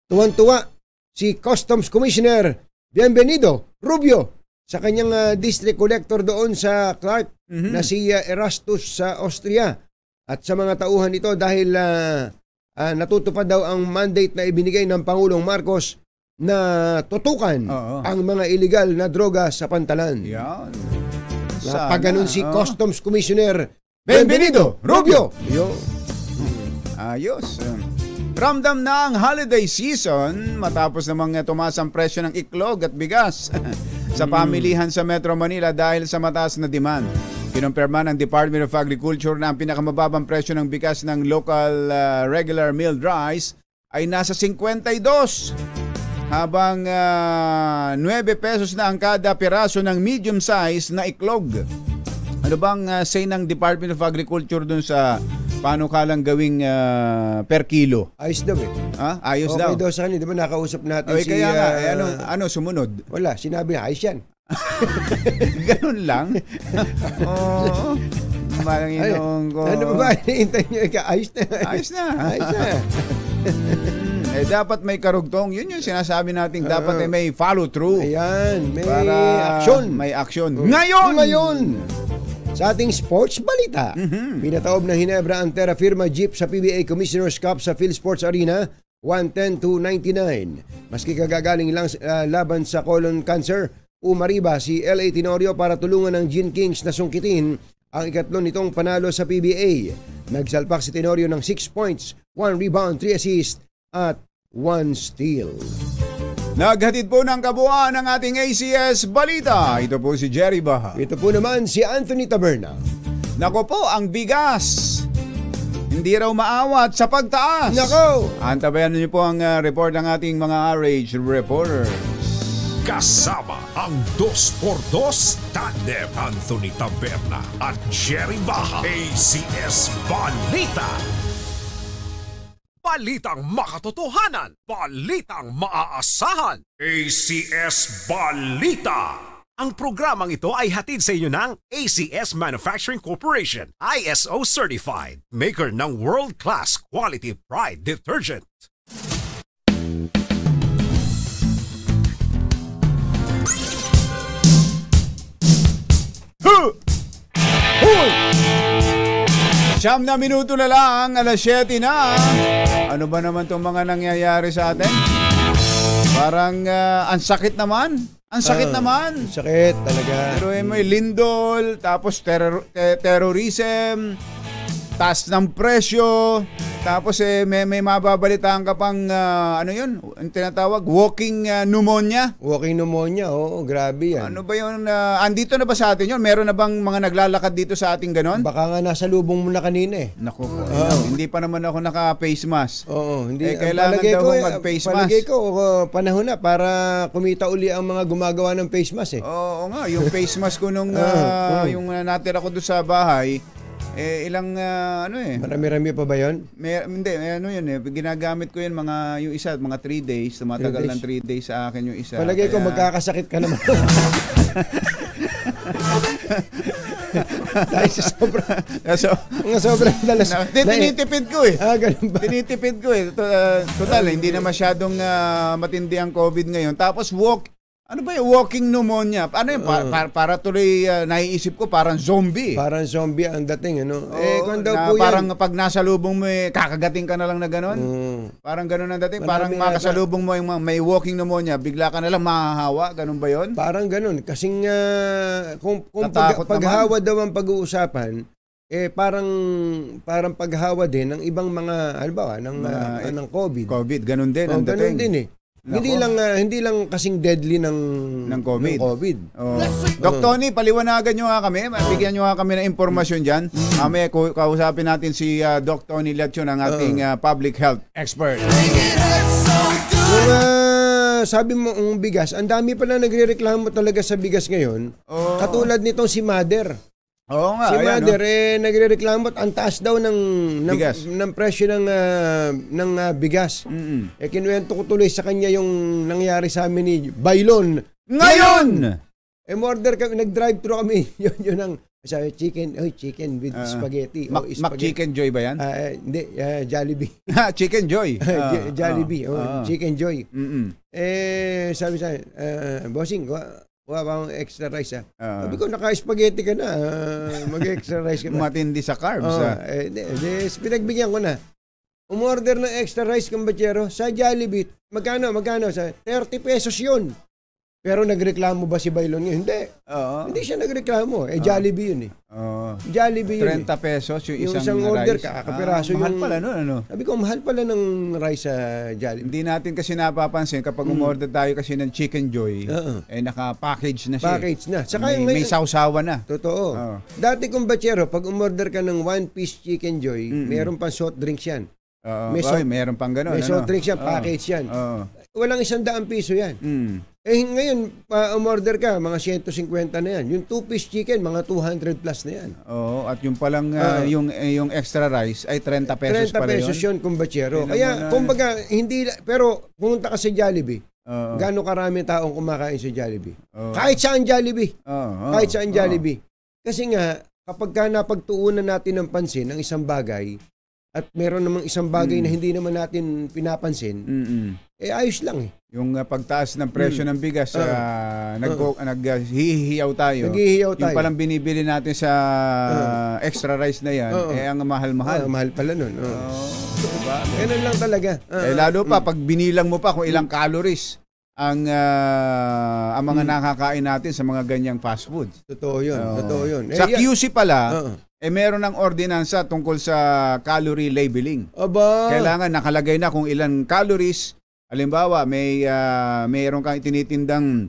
Tuwan-tuwa si Customs Commissioner Bienvenido Rubio sa kanyang district collector doon sa Clark na si Erastus sa Austria at sa mga tauhan ito dahil natutupad daw ang mandate na ibinigay ng Pangulong Marcos na tutukan ang mga illegal na droga sa pantalan. Yan. Pagganon si Customs Commissioner Bienvenido Rubio. Ayos. Ramdam na ang holiday season matapos namang tumaas ang presyo ng iklog at bigas sa pamilihan sa Metro Manila dahil sa mataas na demand. Kinumpirma ng Department of Agriculture na ang pinakamababang presyo ng bigas ng local regular milled rice ay nasa 52, habang 9 pesos na ang kada piraso ng medium size na iklog. Ano bang say ng Department of Agriculture dun sa panukalang gawing per kilo? Ayos daw eh. Ha? Ayos Okay daw. daw sa kanila. Di ba nakausap natin Okay, si... kaya nga, ano sumunod? Wala, sinabi na, ayos yan. Ganun lang. Oo. Manginong ko. Ano ba? Hintay nyo, ayos na. Ayos na. Ayos na. Dapat may karugtong. Yun yung sinasabi natin. Dapat may follow through. Ayan, may Para action. May action. Ngayon! Sa ating sports balita, pinataob ng Hinebra ang Terra Firma Jeep sa PBA Commissioner's Cup sa PhilSports Arena, 110-99. Maski kagagaling lang laban sa colon cancer, umariba si LA Tenorio para tulungan ng Gene Kings na sungkitin ang ikatlo nitong panalo sa PBA. Nagsalpak si Tenorio ng 6 points, 1 rebound, 3 assists at 1 steal. Naghatid po ng kabuuan ng ating ACS Balita. Ito po si Jerry Baha. Ito po naman si Anthony Taberna. Nako po, ang bigas. Hindi raw maawat sa pagtaas. Nako! Antabayan niyo po ang report ng ating mga RH reporters. Kasama ang 2x2 tandem Anthony Taberna at Jerry Baha. ACS Balita. Balitang makatotohanan. Balitang maaasahan. ACS Balita. Ang programang ito ay hatid sa inyo ng ACS Manufacturing Corporation, ISO Certified, maker ng world-class quality pride detergent. Siyam na minuto na lang, alas 7 na. Ano ba naman itong mga nangyayari sa atin? Parang ang sakit naman. Ang sakit naman. Sakit talaga. Pero may lindol, tapos terrorism, taas ng presyo, tapos may mababalitaan ka pang, ano yun, ang tinatawag, walking pneumonia. Walking pneumonia, oo, grabe yan. Ano ba yun? Andito na ba sa atin yun? Meron na bang mga naglalakad dito sa ating ganon? Baka nga nasa lubong mo na kanina eh. Naku po, hindi pa naman ako naka-face mask. Oo, hindi. Kailangan Palagay daw ko, mag-face mask. Palagay ko, panahon na para kumita uli ang mga gumagawa ng face mask eh. Oo nga, yung face mask ko nung yung natira ko doon sa bahay, ilang Marami-rami pa ba yun? hindi, ano yun ginagamit ko yun yung isa, mga 3 days, tumatagal ng 3 days sa akin yung isa. Palagay ko magkakasakit ka naman. Dahil sa sobrang dalas. Tinitipid ko eh. Ganun ba? Tinitipid ko eh. Total, hindi na masyadong matindi ang COVID ngayon. Tapos ano ba yung walking pneumonia? Ano yun? Para tuloy naiisip ko parang zombie. Parang zombie ang dating, ano? Kung daw po parang yan. pag nasa lubong mo kakagating ka na lang na gano'n. Parang gano'n ang dating. Parang makasalubong mo yung may walking pneumonia, bigla ka na lang mahahawa. Gano'n ba yun? Parang ganun. Kasing kung paghawa daw ang pag-uusapan, parang paghawa din ng ibang mga, halimbawa, ng COVID. COVID, gano'n din ang dating. Ganun din eh. Hindi lang kasing deadly ng COVID. Oh. Doc Tony, paliwanagan nyo nga kami. Bigyan nyo nga kami ng impormasyon dyan. Mamaya kausapin natin si Doc Tony Latson, ang ating public health expert. Yung sabi mo ang bigas, ang dami pala nagrereklamo talaga sa bigas ngayon. Katulad nitong si Mother. Oo nga. Si Mother, nagrereklamo at ang taas daw ng presyo ng bigas. Kinuwento ko tuloy sa kanya yung nangyari sa amin ni Bailon. Ngayon! Order kami, nag-drive-thru kami. yun ang sabi, chicken with spaghetti. Chicken Joy ba yan? Hindi, Jollibee. Chicken Joy. Jollibee, Chicken Joy. Sabi sa bossing, wala pa akong extra rice Sabi ko, naka-spaghetti ka na. Mag-extra rice ka na. Matindi sa carbs. Pinagbigyan ko na. Umorder ng extra rice kambachero sa Jollibee. Magkano? Sa 30 pesos yun. Pero nagreklamo ba si Bailon ngayon? Hindi. Oo. Hindi siya nagreklamo. Jollibee yun eh. Oo. Jollibee yun 30 pesos yung Yung isang order, rice. kakapiraso mahal yung... pala nun, ano? Sabi ko, mahal pala ng rice sa Jollibee. Hindi natin kasi napapansin kapag umorder tayo kasi ng Chicken Joy, Oo. naka-package na siya. Package na. Saka may, yung may sausawan na. Totoo. Oo. Dati kung bachero, pag umorder ka ng one-piece Chicken Joy, mayroon pang soft drinks yan. Oo. May Meron pang gano'n. May soft drinks yan, Oo. package yan. Oo. Walang 100 piso yan. Mm. Ngayon, umorder ka, mga 150 na yan. Yung 2-piece chicken, mga 200 plus na yan. Oo, at yung palang yung extra rice ay 30 pesos 30 pala pesos yun, kumbachero. Hindi Kaya, naman kumbaga, hindi, pero pumunta ka sa Jollibee, Oo. gaano karami taong kumakain sa Jollibee? Oo. Kahit saan Jollibee. Oo. Kahit saan Jollibee. Kasi nga, kapag ka napagtuunan natin ng pansin ang isang bagay, at meron namang isang bagay na hindi naman natin pinapansin, ayos lang eh. Yung pagtaas ng presyo ng bigas, naghihiyaw tayo. Naghihiyaw tayo. Yung palang binibili natin sa extra rice na yan, ang mahal-mahal. Mahal pala nun. Diba? Ganun lang talaga. Lalo pa, pag binilang mo pa kung ilang calories ang mga nakakain natin sa mga ganyang fast food. Totoo yun. Totoo yun. Sa QC pala, meron ng ordinansa tungkol sa calorie labeling. Aba. Kailangan nakalagay na kung ilan calories. Halimbawa, mayroon kang tinitindang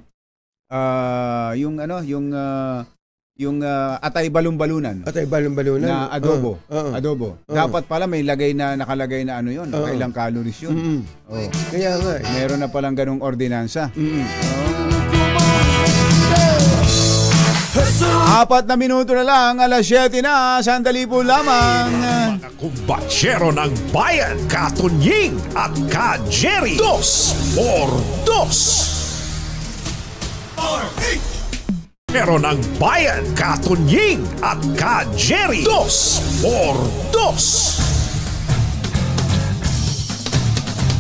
yung atay balon-balunan Atay balon-balunan. na adobo. Adobo. Dapat pala may nakalagay na ano yun, ilang calories yun. Oh. Kaya nga. Meron na palang ganung ordinansa. 4 na minuto na lang, alas 7 na, sandali po lamang. Mga kumbatsero ng bayan, Katunying at Ka-Jerry. 2x2. Pero ng bayan, Katunying at Ka-Jerry. 2x2.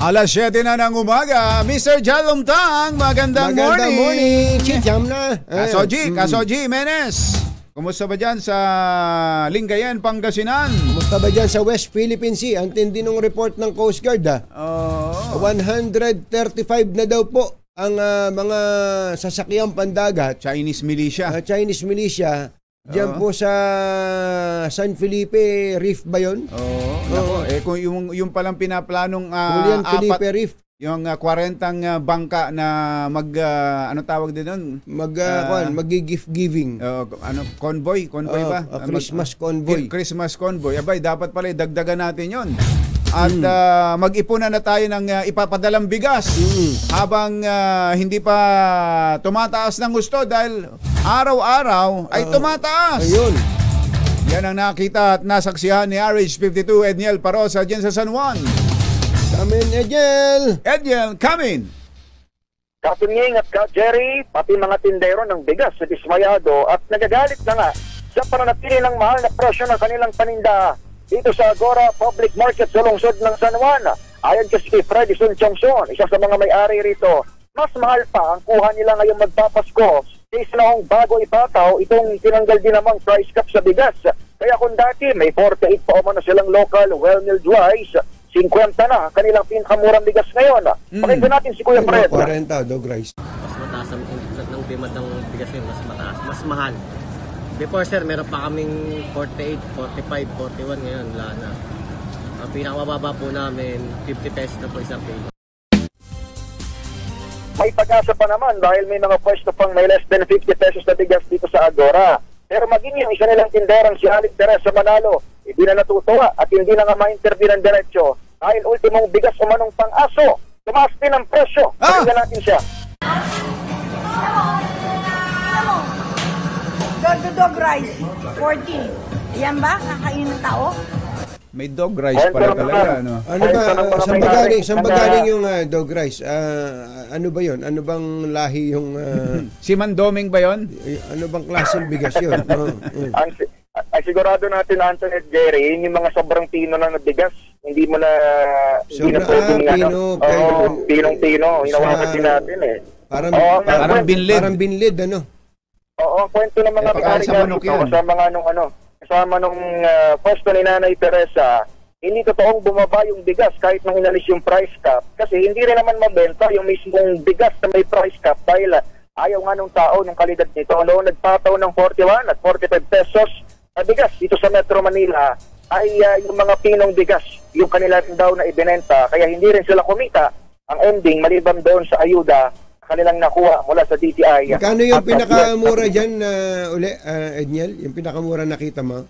Alas 7 na ng umaga, Mr. Jalom Tang, magandang morning. Chicham na. Kasoji Menes. Kumusta ba dyan sa Lingayen, Pangasinan? Kumusta ba dyan sa West Philippine Sea? Ang tindi ng report ng Coast Guard. 135 na daw po ang mga sasakyang pandagat. Chinese militia. Chinese militia. Diyan po sa San Felipe Reef ba yun? Nako, kung yung palang pinaplanong Julian Felipe Reef. Yung 40 bangka na ano tawag din doon? Mag-gift giving. Convoy ba? Christmas convoy. Christmas convoy. Abay, dapat pala dagdagan natin yon. At mag-ipunan na tayo ng ipapadalang bigas habang hindi pa tumataas ng gusto dahil araw-araw ay tumataas. Ayun. Yan ang nakita at nasaksihan ni RH52 Edniel Parosa dyan sa San Juan. Come in, Edniel. Edniel, come in. Katunying at Ka-Jerry, pati mga tindero ng bigas na dismayado at nagagalit na nga sa pananatili ng mahal na presyo ng kanilang paninda dito sa Agora Public Market sa lungsod ng San Juan. Ayon kasi kay Freddy Sun Chongson, isa sa mga may-ari rito, mas mahal pa ang kuha nila ngayong magpapasko kaysa noong bago ipataw itong tinanggal din namang price cap sa bigas. Kaya kung dati may 48 pa umano silang local well-milled rice, 50 na kanilang pinakamurang bigas ngayon. Pakinggan natin si Kuya Fred. 40 dog rice. Mas mataas ng demand ng bigas ngayon, mas mataas, mas mahal. Before sir, meron pa kaming 48, 45, 41 ngayon, wala na. Ang pinakamababa po namin, 50 pesos na po isang kilo. May pag-asa pa naman dahil may mga pwesto pang may less than 50 pesos na bigas dito sa Agora. Pero maging yung isa nilang tinderang si Halit Teresa Manalo, hindi na natutuwa at hindi na nga ma-interview ng diretsyo dahil ultimong bigas umanong pang-aso. Tumaas din ang presyo. Pakinggan natin siya. Dog rice, 40. Yan ba? Kakain ng tao? May dog rice pala talaga, ano? Ano ba, saan ba galing yung dog rice? Ano ba yun? Ano bang lahi yung... Si Mandoming ba yun? Ano bang klaseng bigas yun? Ay sigurado natin, Anthony at Jerry, yung mga sobrang pino na bigas, hindi mo na... Pinong-pino. Hinawakan din natin eh. Parang binlid. Parang binlid, ano? Oo, ang kwento ng mga may-ari kasama nung pwesto ni Nanay Teresa, hindi totoong bumaba yung bigas kahit nang inalis yung price cap kasi hindi rin naman mabenta yung mismong bigas na may price cap dahil Ayaw nga nung tao ng kalidad nito. Nagpataw ng 41 at 45 pesos na bigas dito sa Metro Manila ay yung mga pinong bigas, yung kanila rin daw na ibinenta. Kaya hindi rin sila kumita. Ang ending, maliban doon sa ayuda, kanilang nakuha mula sa DTI. Kano yung pinakamura dyan, Edniel? Yung pinakamura nakita mo?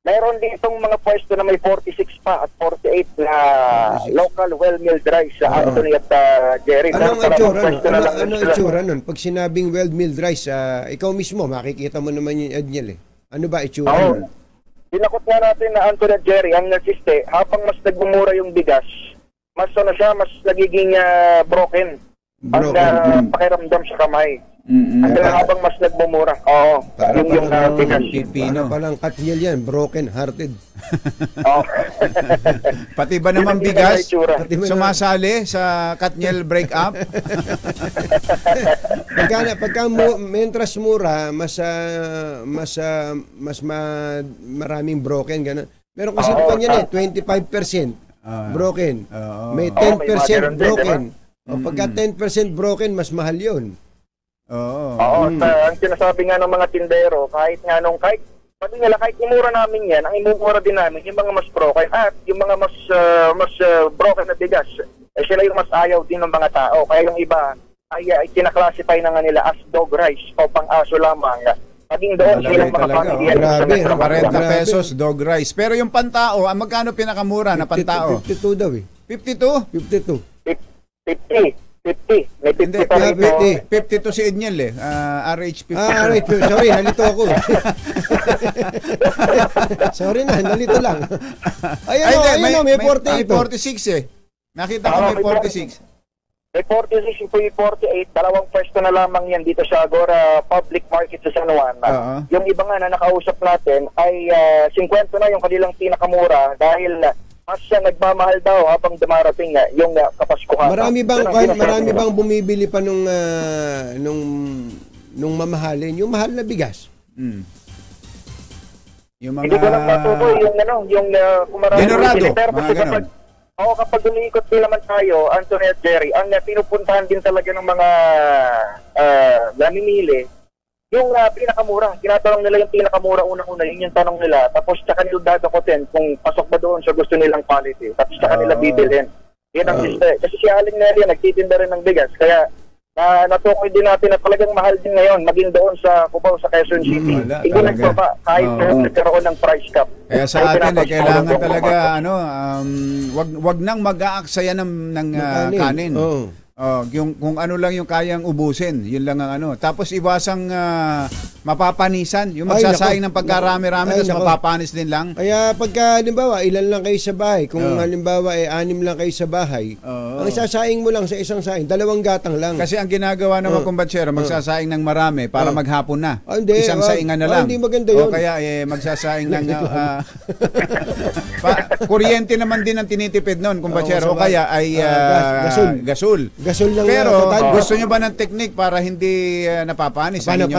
Mayroon ditong mga pwesto na may 46 pa at 48 na local well-milled rice sa Anthony at Jerry. Anong itsura nun? Anong itsura nun? Pag sinabing well-milled rice, ikaw mismo, makikita mo naman yung Edniel eh. Ano ba itsura nun? Dinakot nga natin na Anthony at Jerry, ang nagsiste, habang mas nagmumura yung bigas, mas nagiging broken. Ang pakiramdam sa kamay. Habang mas nagmumura. Oo. Yung bigas. Pipino. Parang Katniel yan, broken hearted. Pati ba naman bigas sumasali sa Katniel breakup? Mentras mura, maraming broken ganun. Meron kasi ganyan 25% broken. May 10% broken. Pagka 10% broken, mas mahal 'yun. Oo, ang sinasabi nga ng mga tindero, kahit pati nila, kahit imura namin yan, ang imumura din namin, yung mga mas broken at yung mga mas broken na bigas, sila yung mas ayaw din ng mga tao. Kaya yung iba ay kinaklasify na nga nila as dog rice o pang-aso lamang. Paging doon silang mga pamilya. Grabe, 40 pesos dog rice. Pero yung pantao, magkano pinakamura na pantao? 52 daw eh. 52? 50. May 50 pa rito. 52 si Edniel eh. RH 52. Right. Sorry, nalito ako. Sorry na, nalito lang. Ayun, may 48. May 46 eh. Nakita ko may 46. May 46 yung 48. Dalawang pwesto na lamang yan dito sa Agora Public Market sa San Juan. Yung iba nga na nakausap natin ay 50 na yung kanilang pinakamura dahil mas nagmamahal daw habang dumarating yung Kapaskuhan. Marami bang bumibili pa nung mamahalin, yung mahal na bigas? Yung mga hindi ko lang matukoy yung Dinorado, mga ganun. Kapag umiikot din naman tayo, Anthony at Jerry, ang pinupuntahan din talaga ng mga namimili, yung pinakamura. Tinatanong nila yung pinakamura unang-una, yun yung tanong nila. Tapos tsaka nila dadakotin kung pasok ba doon sa gusto nilang quality. Tapos tsaka nila bibilhin. Yan ang system. Kasi si Aling Nelly nagtitinda rin ng bigas. Kaya natukoy din natin na talagang mahal din ngayon maging doon sa Cubao, sa Quezon City. Hindi nagbaba kahit nagkaroon ng price cap. Kaya sa atin kailangan talaga wag nang mag-aaksaya ng kanin. Kung ano lang yung kayang ubusin, yun lang ang ano. Tapos iwasang mapapanisan, yung magsasaing ng pagkarami-rami tapos mapapanis din lang. Kaya pagka halimbawa ilan lang kayo sa bahay, kung halimbawa 6 lang kayo sa bahay, ang isasaing mo lang sa isang saing, 2 gatang lang. Kasi ang ginagawa ng mga kumbatsero, magsasaing ng marami para maghapon na. Isang saingan na lang. Hindi maganda yun. O kaya magsasaing ng kuryente naman din ang tinitipid noon, kumbatsero. O kaya ay gasol. Gasol lang. Pero gusto nyo ba ng technique para hindi napapanis? Paano?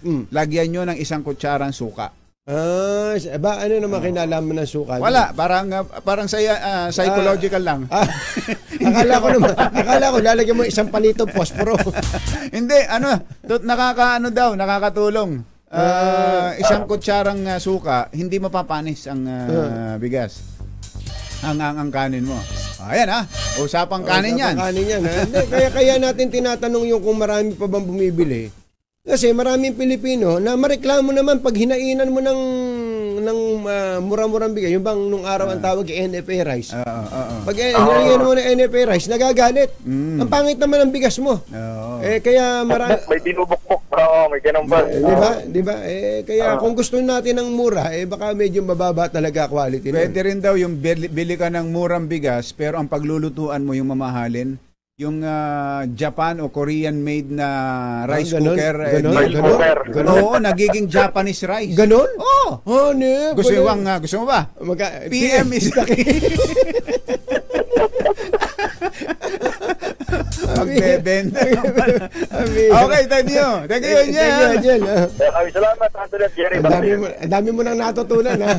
Lagyan nyo ng 1 kutsarang suka. Ano naman kinalaman ng suka? Wala, parang psychological lang. Akala ko lalagyan mo 1 palito posporo. Hindi, nakakatulong. 1 kutsarang suka, hindi mapapanis ang bigas. Ang kanin mo. Ayan usapang kanin yan. Kaya natin tinatanong yung kung marami pa bang bumibili. Kasi maraming Pilipino na mareklamo naman pag hinainan mo ng mura-murang bigay. Yung bang nung araw ang tawag NFA rice. Pag hinainan mo ng NFA rice, nagagalit. Ang pangit naman ang bigas mo. Kaya marami... May binubukbok. May ganun ba? Diba? Kaya kung gusto natin ng mura, baka medyo mababa talaga quality. Pwede rin daw yung bili ka ng murang bigas, pero ang paglulutuan mo yung mamahalin. Yung Japan o Korean made na rice cooker. Oo, nagiging Japanese rice. Ganon? Oo. Gusto mo ba? PM is the key. Magbebenta. Okay, thank you. Thank you, Angel. Salamat, Anthony at Jerry. Ang dami mo nang natutunan, ha?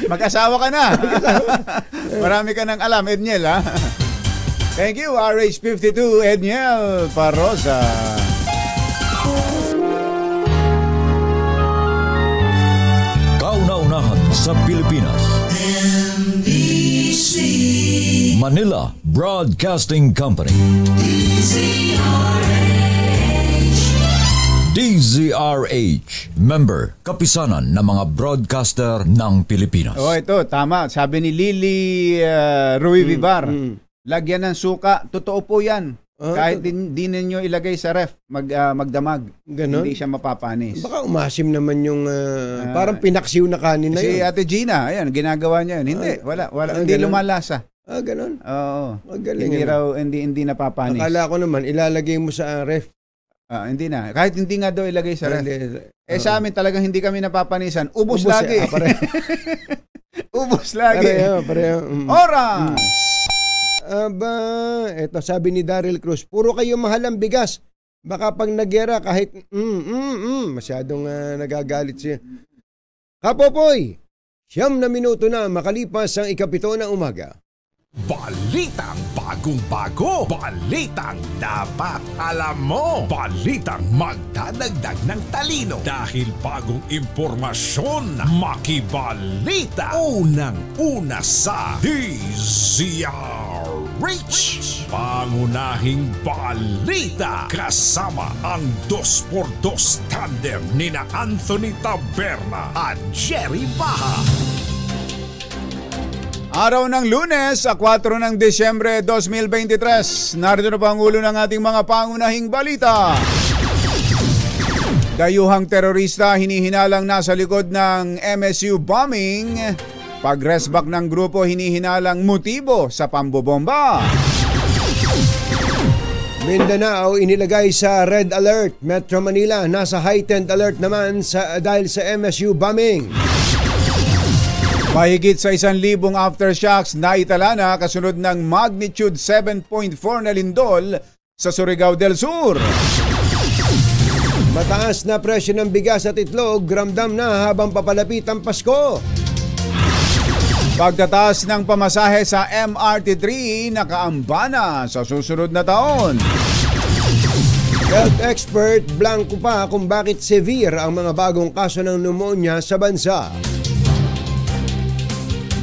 Mag-asawa ka na. Marami ka nang alam, Edniel, ha? Thank you, RH52, Edniel Parosa. Kauna-unahan sa Pilipinas. Manila Broadcasting Company. DZRH. Member, kapisanan ng mga broadcaster ng Pilipinas. Oh, ito, tama. Sabi ni Lily Rui Vivar, lagyan ng suka. Totoo po yan. Kahit di ninyo ilagay sa ref, magdamag. Ganon? Hindi siya mapapanis. Baka umasim naman yung parang pinaksiw na kanin na Si yun. Ate Gina, ayan, ginagawa niya yun. Hindi, wala. Hindi ganon? lumalasa. Ganon? Oo. Magaling. Hindi raw, hindi napapanis. Akala ko naman, ilalagay mo sa ref. Hindi na. Kahit hindi nga daw ilagay sa ref. Sa amin talagang hindi kami napapanisan. Ubos Ubos lagi. Ubos lagi. Pareho. Oras! Aba, eto sabi ni Daryl Cruz, puro kayo mahal ang bigas. Baka pag nagyera kahit masyadong nagagalit siya. Kapopoy, 9 na minuto na makalipas ang 7 ng umaga. Balitang bagong-bago. Balitang dapat alam mo. Balitang magdadagdag ng talino. Dahil bagong impormasyon, makibalita. Unang-una sa DZRH. Pangunahing balita. Kasama ang 2x2 tandem nina Anthony Taberna at Jerry Baha. Araw ng Lunes, 4 ng Desyembre 2023. Narito na pa ang ulo ng ating mga pangunahing balita. Dayuhang terorista hinihinalang nasa likod ng MSU bombing. Pag-resback ng grupo hinihinalang motibo sa pambobomba. Mindanao inilagay sa red alert. Metro Manila nasa heightened alert naman dahil sa MSU bombing. Mahigit sa 1,000 aftershocks na itala na kasunod ng magnitude 7.4 na lindol sa Surigao del Sur. Mataas na presyo ng bigas at itlog, ramdam na habang papalapit ang Pasko. Pagtataas ng pamasahe sa MRT3 nakaambana sa susunod na taon. Health expert blanco pa kung bakit severe ang mga bagong kaso ng pneumonia sa bansa.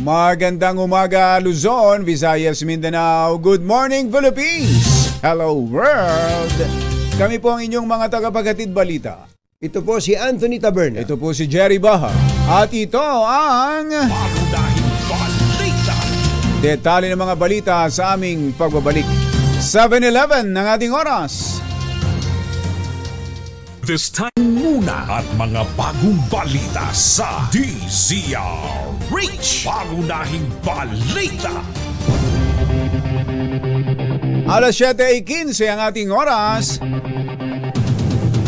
Magandang umaga Luzon, Visayas, Mindanao. Good morning Philippines. Hello world. Kami po ang inyong mga tagapaghatid balita. Ito po si Anthony Taberna. Ito po si Jerry Baha. At ito ang Pangunahing balita. detalye ng mga balita sa aming pagbabalik. 7:11 ng ating oras. This time muna at mga bagong balita sa DZRH. Pangunahing balita. Alas 7:15 ang ating oras.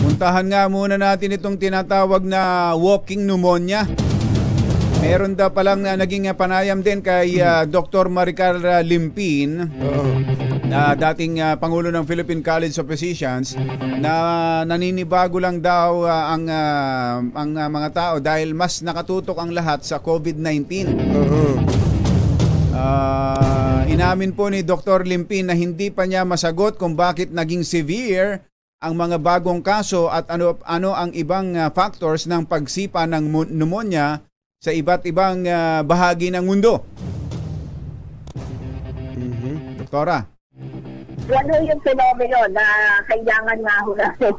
Puntahan nga muna natin itong tinatawag na walking pneumonia. Meron daw palang naging panayam din kay Dr. Maricar Limpin, na dating Pangulo ng Philippine College of Physicians, na naninibago lang daw ang mga tao dahil mas nakatutok ang lahat sa COVID-19. Inamin po ni Dr. Limpin na hindi pa niya masagot kung bakit naging severe ang mga bagong kaso at ano ang ibang factors ng pagsipa ng pneumonia sa iba't ibang bahagi ng mundo. Doktora. Ano yung fenomeno na kailangan nga ho natin?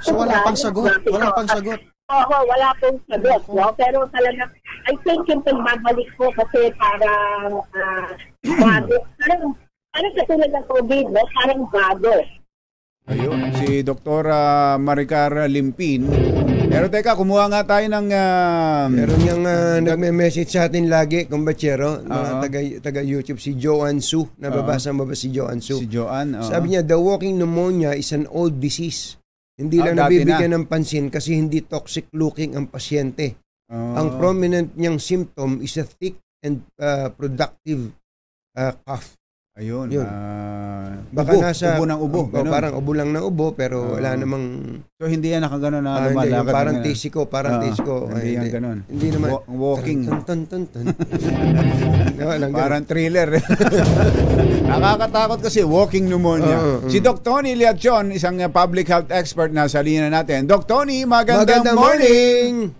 So wala pang sagot? Wala pang sagot? Oo, wala pong sagot. No? Pero talaga, I think yung pagbabalik po kasi parang bago. Parang katulad ng COVID, no? Parang bago. Ayun, si Dr. Maricar Limpin. Pero teka, kumuha nga tayo ng... Meron niyang nagme-message sa atin lagi, kumbachero, taga YouTube, si Joanne Su. Nababasa mo ba si Joanne Su? Si Joanne, Sabi niya, the walking pneumonia is an old disease. Hindi lang nabibigyan ng pansin kasi hindi toxic looking ang pasyente. Ang prominent niyang symptom is a thick and productive cough. Ayun. Yun. Baka ubo, nasa ubo ng ubo. Ganun. parang ubo lang ng ubo pero wala namang So hindi yan nakagano na hindi, lumalakad. parang na- tisiko, Hindi yan ganun. Hindi naman Walking. Tan, tan, tan, tan. Walang ganun. Parang thriller. Nakakatakot kasi walking pneumonia. Si Doc Tony Liachon, isang public health expert na sa linya natin. Doc Tony, magandang morning!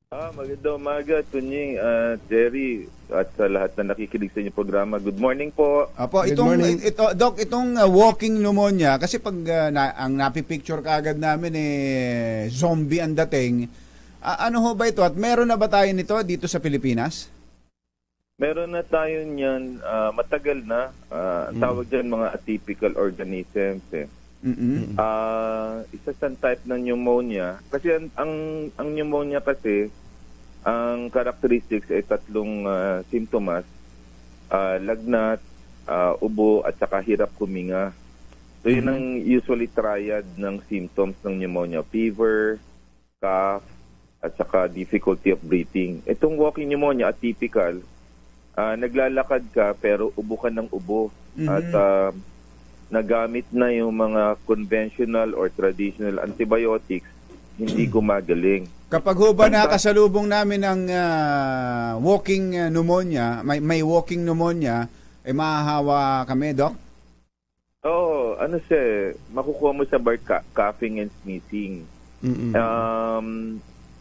Magandang umaga, Tunying, Jerry, at sa lahat na nakikinig sa inyong programa. Good morning po. Apo, Good morning. Doc, itong walking pneumonia, kasi pag ang napipicture kaagad namin zombie ang dating, ano ho ba ito? At meron na ba tayo nito dito sa Pilipinas? Meron na tayo niyan, matagal na. Ang tawag dyan mga atypical organisms. Isa sa type ng pneumonia. Kasi ang pneumonia kasi, ang characteristics ay tatlong simptomas. Lagnat, ubo, at saka hirap huminga. So yun ang usually triad ng symptoms ng pneumonia. Fever, cough, at saka difficulty of breathing. Itong walking pneumonia, atypical, naglalakad ka pero ubo ka ng ubo. At nagamit na yung mga conventional or traditional antibiotics, hindi gumagaling. Kapag ho ba nakasalubong namin ang walking pneumonia, may walking pneumonia, mahahawa kami, Doc? Oo, makukuha mo sa coughing and sneezing.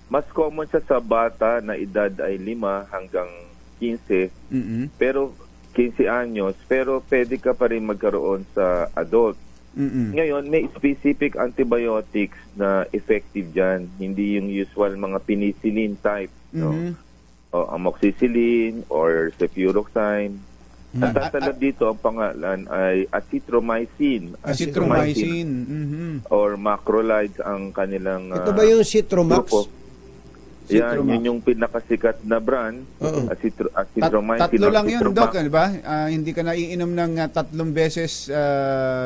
Mas common siya sa bata na edad ay 5 hanggang 15, pero 15 anyos, pero pwede ka pa rin magkaroon sa adult. Ngayon, may specific antibiotics na effective dyan. Hindi yung usual mga penicillin type. No? O amoxicillin or cefuroxime. Ang tatalab dito, ang pangalan ay azithromycin. Or macrolides ang kanilang Ito ba yung Citromax? grupo. Yan, yun yung pinakasikat na brand. Azithromycin. Tatlo lang yun, Doc, di ba? Hindi ka naiinom ng 3 beses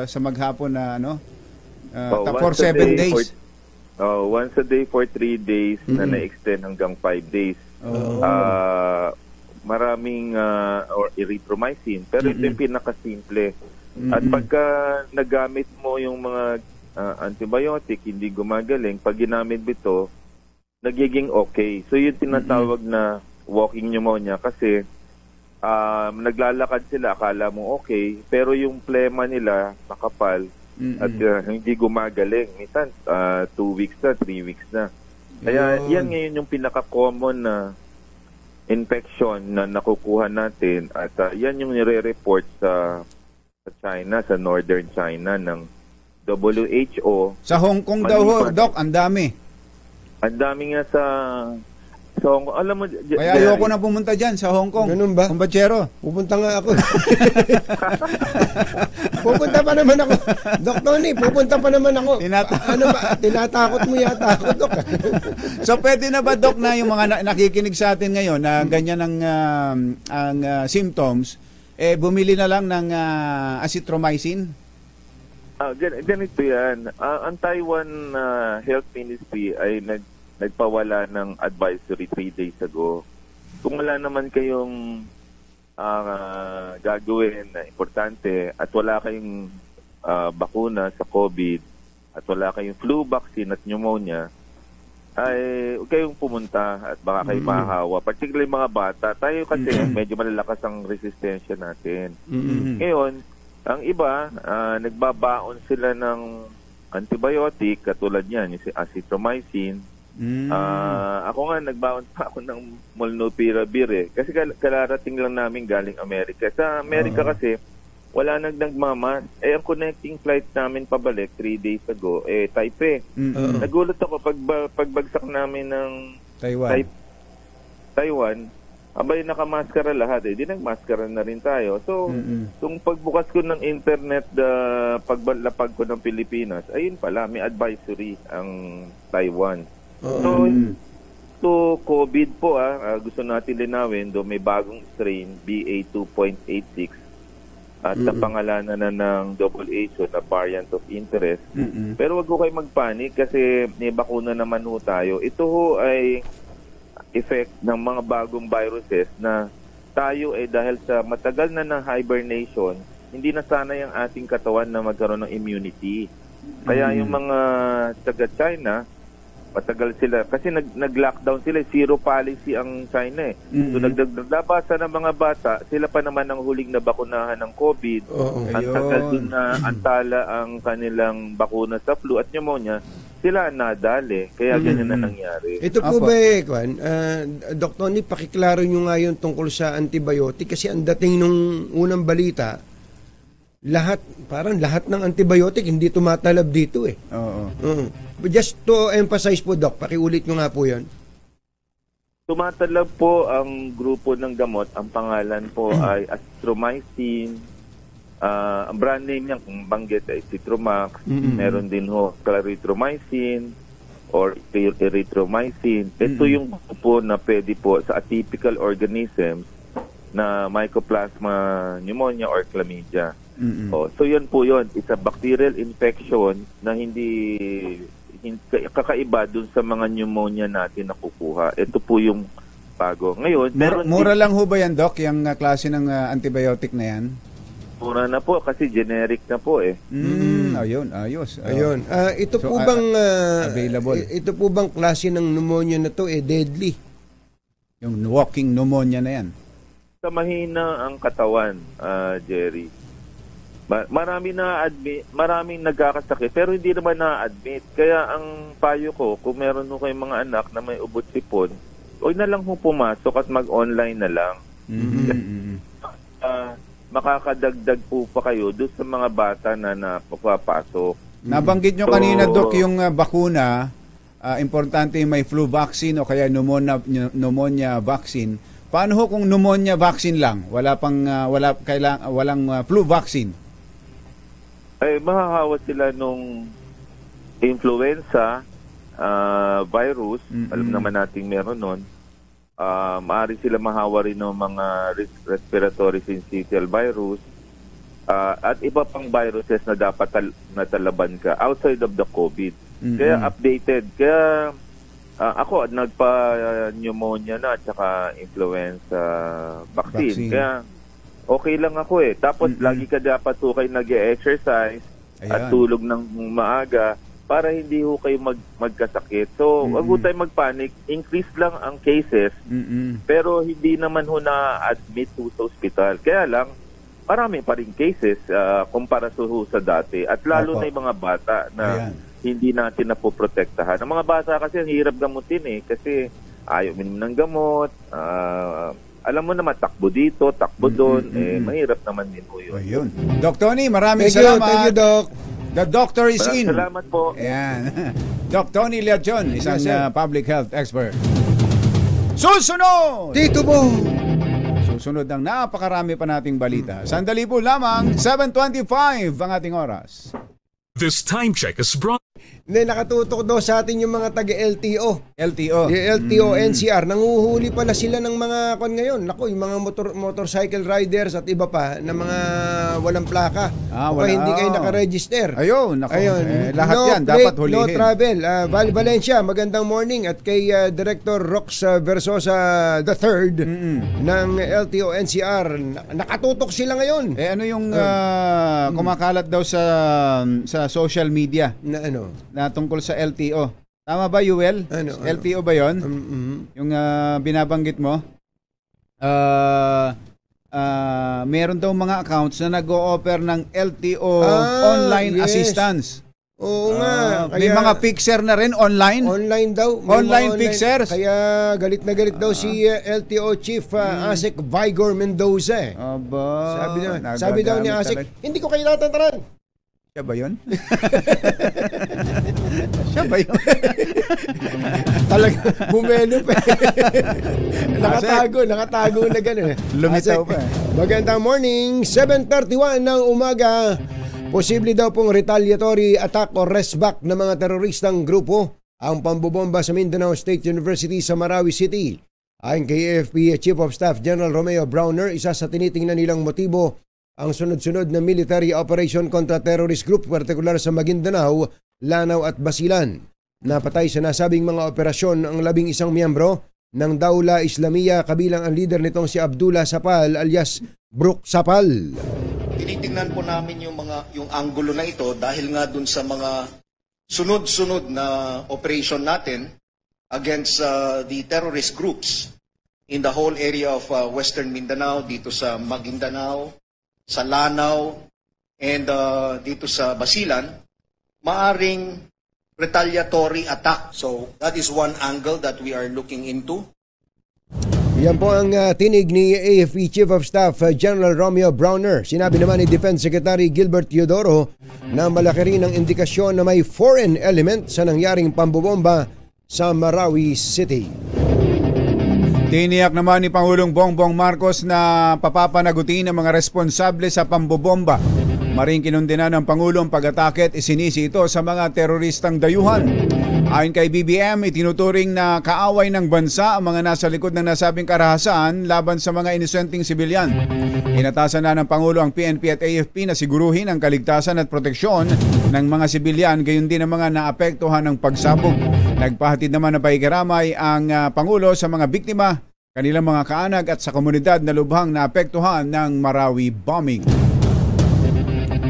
sa maghapon na for 7 days. Once a day for 3 days na na-extend hanggang 5 days. Maraming or erythromycin, pero ito yung pinakasimple. At pagka nagamit mo yung mga antibiotic, hindi gumagaling, pag ginamit mo ito, nagiging okay. So yun tinatawag na walking pneumonia kasi naglalakad sila, akala mo okay, pero yung plema nila makapal at hindi gumagaling. Minsan 2 weeks na, 3 weeks na. Kaya yan ngayon yung pinaka-common na infection na nakukuha natin at yan yung nire-report sa China, sa Northern China ng WHO. Sa Hong Kong daw ho, Doc, ang dami. Ang dami nga sa Hong Kong. Alam mo, kaya ayoko na pumunta dyan sa Hong Kong. Ganun ba? Kumbachero. Pupunta nga ako. Pupunta pa naman ako. Doc Tony, pupunta pa naman ako. Ano ba? Tinatakot mo yata ako, Doc. So pwede na ba, Doc, na yung mga nakikinig sa atin ngayon na ganyan ang symptoms, bumili na lang ng azithromycin? Ganito yan. Ang Taiwan Health Ministry ay nagpawala ng advisory 3 days ago. Kung wala naman kayong gagawin na importante at wala kayong bakuna sa COVID at wala kayong flu vaccine at pneumonia, ay huwag kayong pumunta at baka kayo mahahawa. Particularly mga bata. Tayo kasi medyo malalakas ang resistensya natin. Ngayon, ang iba, nagbabaon sila ng antibiotic, katulad yan, yung si azithromycin. Ako nga, nagbaon pa ako ng molnupiravir Kasi kalarating lang namin galing Amerika. Sa Amerika kasi, wala nagmamas. Ang connecting flight namin pabalik 3 days ago, Taipei. Nagulat ako pagbagsak namin ng Taiwan, abay nakamaskara lahat di nagmaskara na rin tayo. So, kung pagbukas ko ng internet, paglapag ko ng Pilipinas, ayun pala, may advisory ang Taiwan. So, COVID po, gusto natin linawin, may bagong strain, BA2.86, at napangalanan na ng WHO na variant of interest. Pero wag ko kayo magpanik kasi may bakuna naman ho tayo. Ito ho ay effect ng mga bagong viruses na tayo dahil sa matagal na ng hibernation, hindi na sana yung ating katawan na magkaroon ng immunity. Kaya yung mga taga-China, matagal sila. Kasi nag-lockdown sila. Zero policy ang China eh. So naglabasa ng mga bata, sila pa naman ang huling na bakunahan ng COVID. Ang tagal din na antala ang kanilang bakuna sa flu at pneumonia. Sila nadali. Kaya ganyan na nangyari. Ito po ba Dr. Tony, pakiklaro nyo nga yun tungkol sa antibiotic kasi ang dating nung unang balita, parang lahat ng antibiotic hindi tumatalab dito eh. Just to emphasize po, Doc, pakiulit nyo nga po yun. Tumatalab po ang grupo ng gamot. Ang pangalan po ay azithromycin. Ang brand name niya kung banggit ay Citromax. Meron din ho clarithromycin or erythromycin. Ito yung grupo na pwede po sa atypical organisms na Mycoplasma pneumonia or chlamydia. So yun po yun. It's a bacterial infection na hindi kakaiba dun sa mga pneumonia natin na kukuha. Ito po yung bago. Ngayon, mura lang ho ba yan, Doc, yung klase ng antibiotic na yan? Mura na po kasi generic na po eh. Ayun, ayos. Ayun. Ito po bang available? Ito po bang klase ng pneumonia na to deadly? Yung walking pneumonia na yan. Sa mahina ang katawan, Jerry. Maraming nagkakasakit pero hindi naman na-admit. Kaya ang payo ko, kung meron ho kayong mga anak na may ubot sipon, huwag na lang ho pumasok at mag-online na lang. Makakadagdag po pa kayo doon sa mga bata na napapasok. Nabanggit nyo kanina, Doc, yung bakuna, importante may flu vaccine o kaya pneumonia vaccine. Paano ho kung pneumonia vaccine lang? Walang flu vaccine? Ay, mahahawa sila nung influenza virus. Alam naman natin meron nun. Maaari sila mahawa rin ng mga respiratory syncytial virus at iba pang viruses na dapat natalaban ka outside of the COVID. Kaya updated. Kaya ako nagpa-pneumonia na at saka influenza vaccine. Kaya okay lang ako eh. Tapos lagi ka dapat kayo nag-exercise at tulog ng maaga para hindi ho kayo magkasakit. So, wag ho tayo magpanic. Increase lang ang cases, pero hindi naman ho na-admit ho sa ospital. Kaya lang, marami pa rin cases kumpara sa dati. At lalo na yung mga bata na hindi natin napoprotektahan. Ang mga bata kasi ang hirap gamutin eh. Kasi ayaw minom ng gamot. Alam mo naman, takbo dito, takbo doon. Mahirap naman din po yun. Ayun. Doc Tony, maraming salamat. Thank you, Doc. The doctor is in. Salamat po. Ayan. Doc Tony Leachon, isang public health expert. Susunod! Dito mo! Susunod ang napakarami pa nating balita. Sandali po lamang, 7:25 ang ating oras. This time check is brought. Nakatutok daw sa atin yung mga taga-LTO. LTO. Yung LTO, NCR. Nanguhuli pala sila ng mga ngayon. Naku, yung mga motorcycle riders at iba pa na mga walang plaka. O hindi kayo nakaregister. Ayun. Lahat no yan, plate, dapat hulihin. No travel. Val Valencia, magandang morning. At kay Director Rox Versosa III ng LTO, NCR. Nakatutok sila ngayon. Ano yung kumakalat daw sa social media? Na ano? Na tungkol sa LTO. Tama ba, Yuel? LTO ba yon? Yung binabanggit mo? Meron daw mga accounts na nag-o-offer ng LTO online assistance. Oo nga. May mga fixer na rin online? Online daw. Online fixers? Kaya galit na galit daw si LTO Chief Asek Vigor Mendoza eh. Sabi daw ni Asek, hindi ko kayo natantaran. Siya ba yun? Siya ba yun? Talaga, bumelo pa. Nakatago na gano'n. Lumitaw pa. Magandang morning, 7:31 ng umaga. Posible daw pong retaliatory attack o resback ng mga teroristang grupo ang pambobomba sa Mindanao State University sa Marawi City. Ayon kay AFP Chief of Staff General Romeo Browner, isa sa tinitingnan nilang motibo ang sunod-sunod na military operation kontra terrorist group, partikular sa Maguindanao, Lanao at Basilan. Napatay sa nasabing mga operasyon ang 11 miyembro ng Daula Islamiyah, kabilang ang leader nitong si Abdullah Sapal alias Brook Sapal. Tinitingnan po namin yung anggulo na ito dahil nga dun sa mga sunod-sunod na operation natin against the terrorist groups in the whole area of Western Mindanao, dito sa Maguindanao, sa Lanao, and dito sa Basilan, maaring retaliatory attack. So that is one angle that we are looking into. Yan po ang tinig ni AFP Chief of Staff General Romeo Browner. Sinabi naman ni Defense Secretary Gilbert Teodoro na malaki rin ang indikasyon na may foreign element sa nangyaring pambobomba sa Marawi City. Tiniyak naman ni Pangulong Bongbong Marcos na papapanagutin ang mga responsable sa pambobomba. Maring kinundina ng Pangulo ang pag-atake at isinisi ito sa mga teroristang dayuhan. Ayon kay BBM, itinuturing na kaaway ng bansa ang mga nasa likod ng nasabing karahasan laban sa mga inosenteng sibilyan. Inatasan na ng Pangulo ang PNP at AFP na siguruhin ang kaligtasan at proteksyon ng mga sibilyan, gayon din ang mga naapektuhan ng pagsabog. Nagpahatid naman ng pakikiramay ang Pangulo sa mga biktima, kanilang mga kaanak at sa komunidad na lubhang naapektuhan ng Marawi bombing.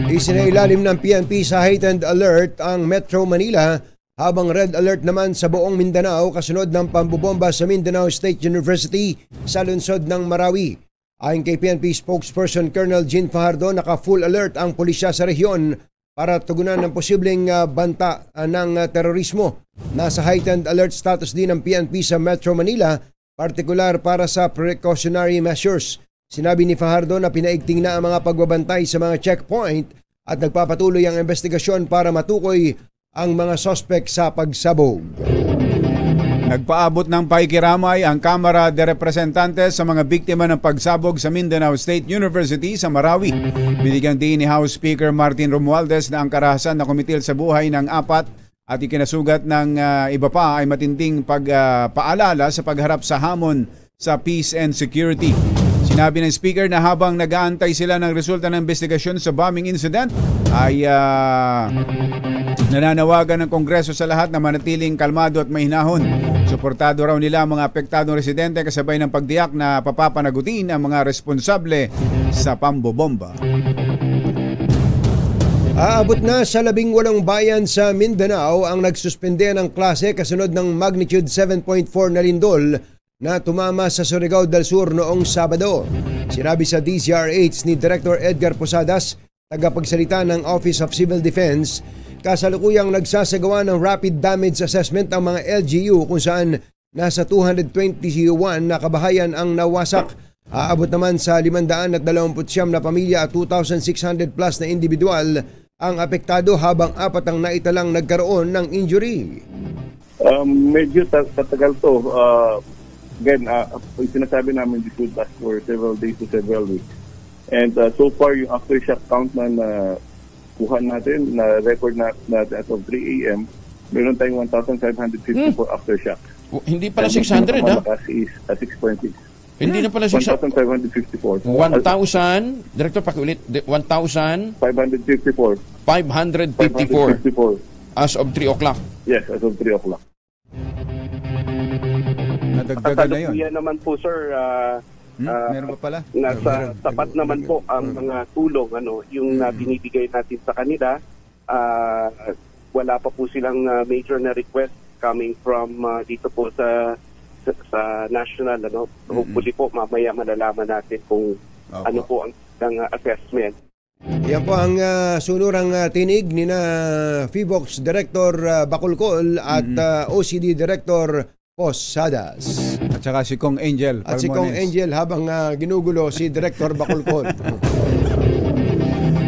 Isinailalim ng PNP sa heightened alert ang Metro Manila, habang red alert naman sa buong Mindanao kasunod ng pambobomba sa Mindanao State University sa lungsod ng Marawi. Ayon kay PNP spokesperson Colonel Jean Fajardo, naka-full alert ang pulisya sa rehiyon para tugunan ng posibleng banta ng terorismo. Nasa heightened alert status din ang PNP sa Metro Manila, partikular para sa precautionary measures. Sinabi ni Fajardo na pinaigting na ang mga pagbabantay sa mga checkpoint at nagpapatuloy ang investigasyon para matukoy ang mga sospek sa pagsabog. Nagpaabot ng pakikiramay ang Kamara de Representantes sa mga biktima ng pagsabog sa Mindanao State University sa Marawi. Binigyang din ni House Speaker Martin Romualdez na ang karahasan na kumitil sa buhay ng 4 at ikinasugat ng iba pa ay matinding pagpaalala sa pagharap sa hamon sa peace and security. Sinabi ng Speaker na habang nag-aantay sila ng resulta ng investigasyon sa bombing incident ay nananawagan ng Kongreso sa lahat na manatiling kalmado at mahinahon. Suportado raw nila ang mga apektadong residente kasabay ng pagdiyak na papapanagutin ang mga responsable sa pambobomba. Aabot na sa 18 bayan sa Mindanao ang nagsuspende ng klase kasunod ng magnitude 7.4 na lindol na tumama sa Surigao del Sur noong Sabado. Sinabi sa DZRH ni Director Edgar Posadas, tagapagsalita ng Office of Civil Defense, kasalukuyang nagsasagawa ng rapid damage assessment ang mga LGU kung saan nasa 221 na kabahayan ang nawasak. Aabot naman sa 529 na pamilya at 2,600 plus na individual ang apektado, habang 4 ang naitalang nagkaroon ng injury. Medyo tatagal to. Again, sinasabi namin this will last for several days to several weeks. And so far, yung aftershock count na kuha natin, na record natin as of 3 a.m., meron tayong 1,554 aftershock. Hindi pala 600, ha? Malakas is 6.6. Hindi na pala 1,554. 1,000, Director, pakiulit, 1,000? 554. 554. As of 3 o'clock? Yes, as of 3 o'clock. Nadagdagan na yun. Yan naman po, sir. Meron pa pala? Nasa tapat naman po ang mga tulong, yung binibigay natin sa kanila. Wala pa po silang major na request coming from dito po sa national. Hopefully po mamaya malalaman natin kung ano po ang assessment. Yan po ang sunurang tinig ni na FIVOX Director Bacolcol at OCD Director Posadas. At saka si Kong Angel Palmones. At si Kong Angel habang ginugulo si Director Bacolcol.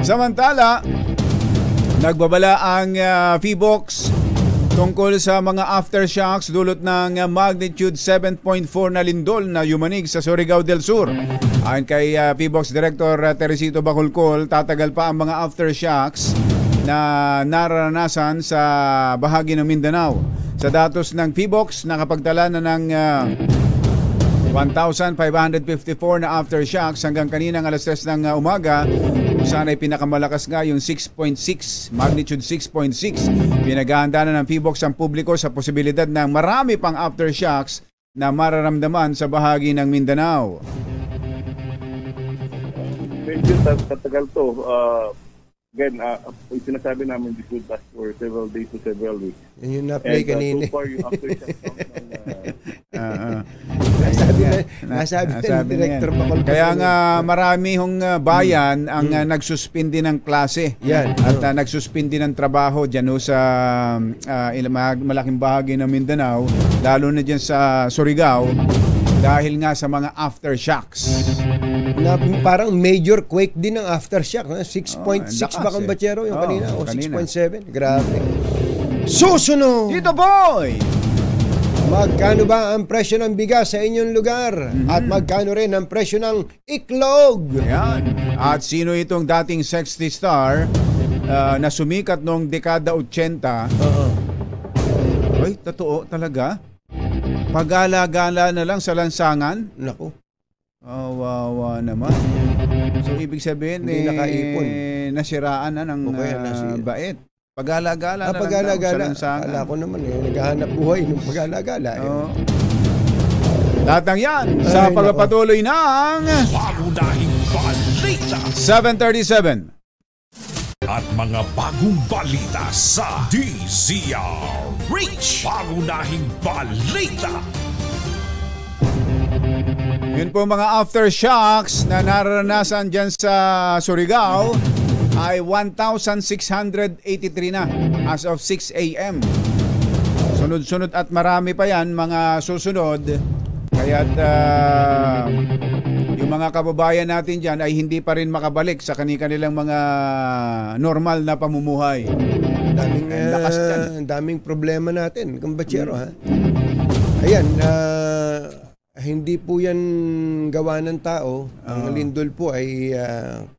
Samantala, nagbabala ang FIVOX tungkol sa mga aftershocks dulot ng magnitude 7.4 na lindol na yumanig sa Surigao del Sur. Ayon kay FIVOX Director Teresito Bacolcol, tatagal pa ang mga aftershocks na naranasan sa bahagi ng Mindanao. Sa datos ng FIVOX, nakapagtala na ng 1,554 na aftershocks hanggang kaninang alas 3 ng umaga, kung saan ay pinakamalakas nga yung 6.6, magnitude 6.6. Pinaghahanda na ng FIVOX ang publiko sa posibilidad ng marami pang aftershocks na mararamdaman sa bahagi ng Mindanao? Medyo tatagal to. Again, yung sinasabi namin this will last for several days to several weeks. Yan yung na-play kanina. So far, yung aftershock nasabi ng Director Bacolod. Kaya nga marami hong bayan ang nagsuspindi ng klase. Yan. At nagsuspindi ng trabaho dyan sa malaking bahagi ng Mindanao, lalo na dyan sa Surigao, dahil nga sa mga aftershocks. Na parang major quake din ng aftershock. 6.6 ba kang Bachero yung kanina? O 6.7? Grabe. Susunod! Dito boy! Magkano ba ang presyo ng bigas sa inyong lugar? At magkano rin ang presyo ng iklog? Yan. At sino itong dating sexy star na sumikat noong dekada 80? Ay, totoo talaga? Pagala-gala na lang sa lansangan? Naku. Wawa naman. So, ibig sabihin, hindi nakaipon. Nasiraan na ng bait. Pagala-gala na pagala-gala. lang sa lansangan. Akala ko naman, naghahanap buhay ng pagala-gala. Datang yan sa pagpapatuloy ng Pangunahing balita 7:37. at mga bagong balita sa DZRH. Pangunahing balita. Yun po mga aftershocks na naranasan dyan sa Surigao ay 1,683 na as of 6 a.m. Sunod-sunod at marami pa yan mga susunod. Kaya't yung mga kababayan natin dyan ay hindi pa rin makabalik sa kanilang mga normal na pamumuhay. Daming problema natin, Kumbachero, ha? Ayan, hindi po yan gawa ng tao. Ang lindol po ay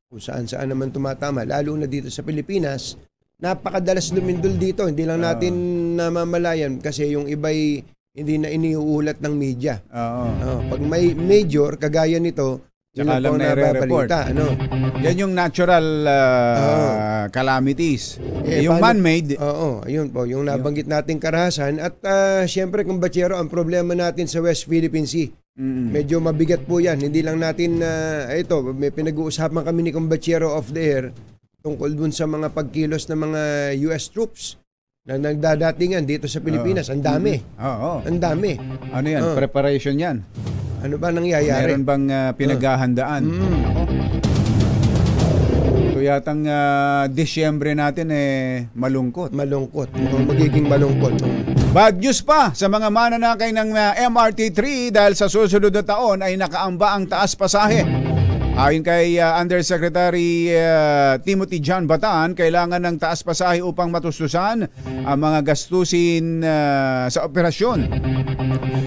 kung saan-saan naman tumatama, lalo na dito sa Pilipinas. Napakadalas lumindol dito, hindi lang natin namamalayan kasi yung iba'y hindi na iniuulat ng media. Pag may major, kagaya nito, tsaka lang nare-report. Yan yung natural calamities. Yung man-made. Ayun po, yung nabanggit nating karahasan. At siyempre, Kumbachero, ang problema natin sa West Philippine Sea. Medyo mabigat po yan. Hindi lang natin, ito, may pinag-uusapan kami ni Kumbachero off the air tungkol dun sa mga pagkilos ng mga US troops na nagdadatingan dito sa Pilipinas. Ang dami. Ang dami. Ano yan? Preparation yan. Ano ba nangyayari? Meron bang pinaghahandaan? Ito yatang Disyembre natin malungkot. Malungkot. Magiging malungkot. Bad news pa sa mga mananakay ng MRT3 dahil sa susunod na taon ay nakaamba ang taas pasahe. Ayon kay Undersecretary Timothy John Bataan, kailangan ng taas pasahe upang matustusan ang mga gastusin sa operasyon.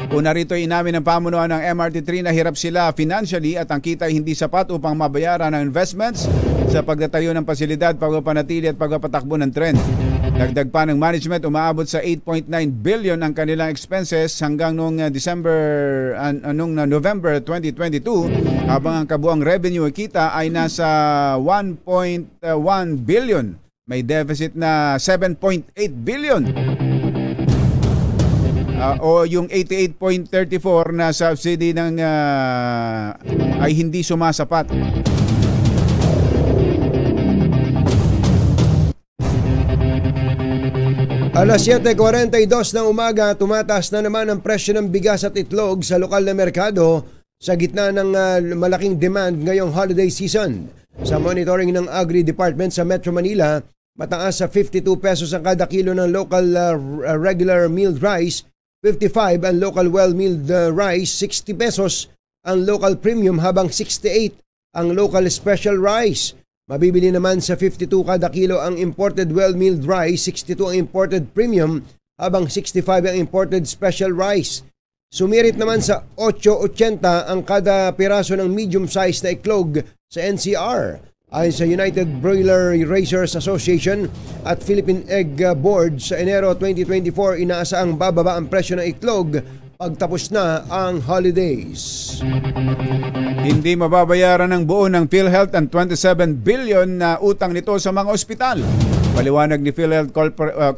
Una rito inamin ng pamunuan ng MRT3 na hirap sila financially at ang kita ay hindi sapat upang mabayaran ang investments sa pagtatayo ng pasilidad, pagpapanatili at pagpapatakbo ng tren. Dagdag pa ng management, umaabot sa 8.9 billion ang kanilang expenses hanggang noong November 2022, habang ang kabuang revenue kita ay nasa 1.1 billion. May deficit na 7.8 billion. O yung 88.34 na subsidy ng ay hindi sumasapat. Alas 7:42 ng umaga, tumataas na naman ang presyo ng bigas at itlog sa lokal na merkado sa gitna ng malaking demand ngayong holiday season. Sa monitoring ng Agri Department sa Metro Manila, mataas sa 52 pesos ang kada kilo ng local regular milled rice, 55 ang local well-milled rice, 60 pesos ang local premium habang 68 ang local special rice. Mabibili naman sa 52 kada kilo ang imported well-milled rice, 62 ang imported premium, habang 65 ang imported special rice. Sumirit naman sa 8.80 ang kada piraso ng medium-sized na iklog sa NCR. Ayon sa United Broiler Raisers Association at Philippine Egg Board, sa Enero 2024, inaasahang bababa ang presyo ng iklog pagtapos na ang holidays. Hindi mababayaran ng buo ng PhilHealth ang 27 billion na utang nito sa mga ospital. Paliwanag ni PhilHealth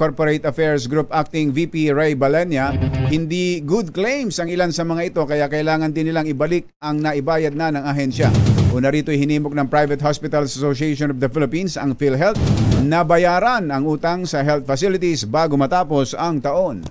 Corporate Affairs Group Acting VP Ray Balenya, hindi good claims ang ilan sa mga ito kaya kailangan din nilang ibalik ang naibayad na ng ahensya. Una rito hinimok ng Private Hospitals Association of the Philippines ang PhilHealth na bayaran ang utang sa health facilities bago matapos ang taon.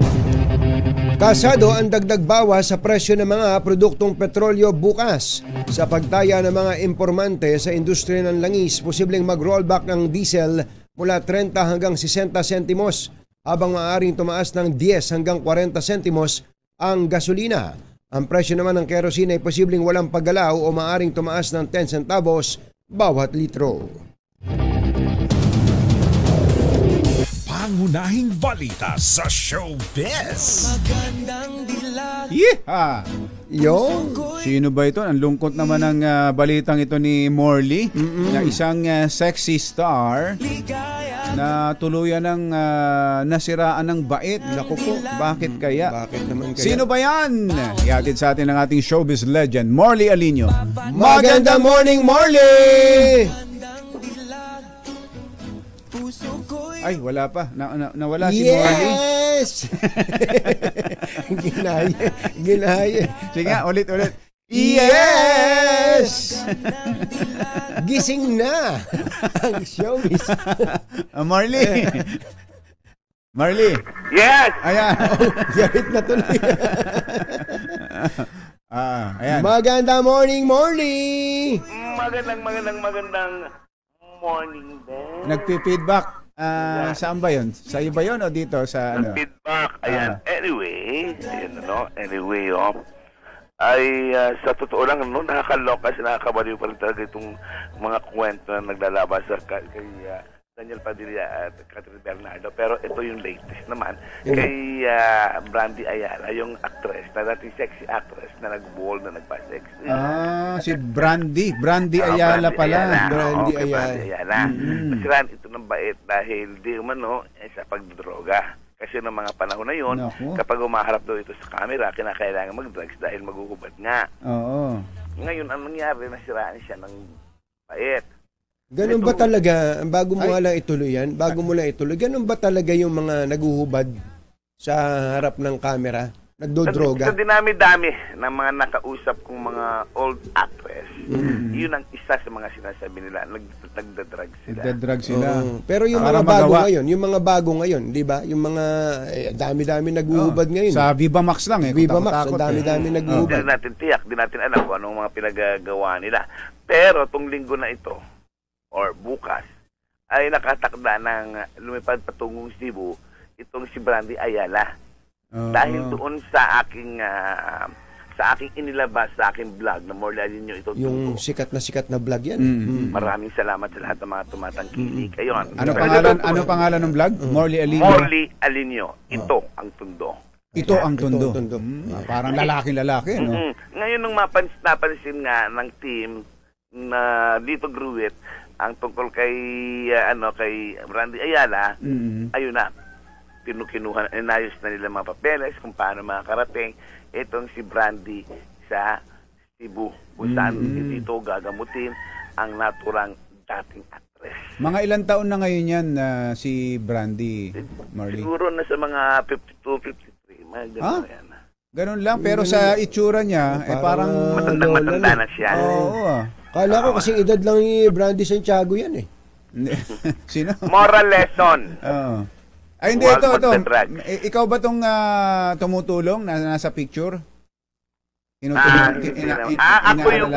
Kasado ang dagdag bawas sa presyo ng mga produktong petrolyo bukas. Sa pagtaya ng mga impormante sa industriya ng langis, posibleng mag-rollback ng diesel mula 30 hanggang 60 sentimos, habang maaaring tumaas ng 10 hanggang 40 sentimos ang gasolina. Ang presyo naman ng kerosene ay posibleng walang paggalaw o maaaring tumaas ng 10 centavos bawat litro. Pangunahing balita sa showbiz. Magandang dilag. Yeeha! Yo! Sino ba ito? Ang lungkot naman ng balitang ito ni Morley, na isang sexy star na tuluyan ng nasiraan ng bait. Naku po, bakit kaya? Bakit naman kaya? Sino ba yan? Ihatid sa atin ng ating showbiz legend, Morley Alinio. Magandang morning, Morley! Ay, wala pa. Nawala si Morley. Yes! Ginaya. Sige nga, ulit. Yes! Gising na ang showbiz. Marley. Yes! Ayan. Garit na tuloy. Ayan. Magandang morning, Morley! Magandang morning din. Nagpi-feedback. Saan ba yun? Sa iyo ba yun o dito sa ano? Feedback. Ayan. Anyway, ay sa totoo lang, nakakaloka, nakakabaliw pa rin talaga itong mga kwento na naglalabas kay Daniel Padilla at Catherine Bernardo. Pero ito yung latest naman kay Brandy Ayala, yung actress, na dating sexy actress na nag-ball na nagpa-sex. Si Brandy Ayala pala. Brandy Ayala. Nasiraan ito ng bait dahil di umano sa pagdroga. Kasi ng mga panahon na yun, kapag umaharap daw ito sa camera, kinakailangan mag-drugs dahil maguhubad nga. Oo. Ngayon, ang nangyari, nasiraan siya ng bait. Ganun ba talaga, bago mo lang ituloy, ganun ba talaga yung mga naguhubad sa harap ng camera, nagdodroga? Sa dinami-dami ng mga nakausap kong mga old actress, yun ang isa sa mga sinasabi nila, nagdadrag sila. Pero yung mga bago ngayon, di ba? Yung mga dami-dami naguhubad ngayon. Sa Viva Max lang Viva Max, dami-dami naguhubad. Hindi natin tiyak, di natin alam kung anong mga pinagagawa nila. Pero tong linggo na ito, or bukas, ay nakatakda ng lumipad patungong Cebu itong si Brandy Ayala. Dahil doon sa aking inilabas sa aking vlog na Morley Alinio ito. Yung sikat na vlog yan. Maraming salamat sa lahat ng mga tumatangkilik. Ayun. Ano pangalan ng vlog? Morley Alinio. Morley Alinio. Ito ang tundo. Ito ang tundo. Parang lalaki, no? Ngayon nung napansin nga ng team na dito Gruit ang tungkol kay Brandy Ayala, ayun na, kinuha, inayos na nila mga papeles kung paano makakarating itong si Brandy sa Cebu, kung saan dito gagamutin ang naturang dating actress. Mga ilang taon na ngayon yan si Brandy, Marley? Siguro na sa mga 52, 53, mga gano'n yan. Ganun lang, pero sa itsura niya, parang matanda na siya. Oo. Kala ko kasing edad lang ni Brandy Santiago yan eh. Sino? Moral lesson. Ay, hindi, ito. Ikaw ba itong tumutulong na nasa picture? Ako yung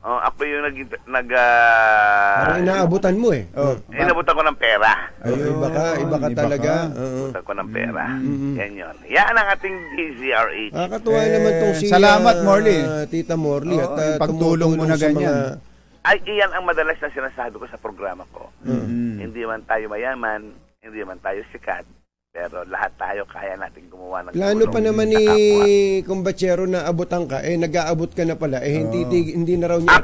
ako yung parang inaabutan mo eh. Inabutan ko ng pera. Iba ka talaga. Inabutan ko ng pera. Yan yun. Yan ang ating DZRH. Nakakatuwa naman tong si salamat, Morley. Tita Morley. At pagtulong mo na ganyan. Ay, iyan ang madalas na sinasabi ko sa programa ko. Hindi man tayo mayaman, hindi man tayo sikat, pero lahat tayo kaya natin gumawa ng plano pa naman ni Kumbachero na abutan ka, nag-aabot ka na pala, hindi na raw niya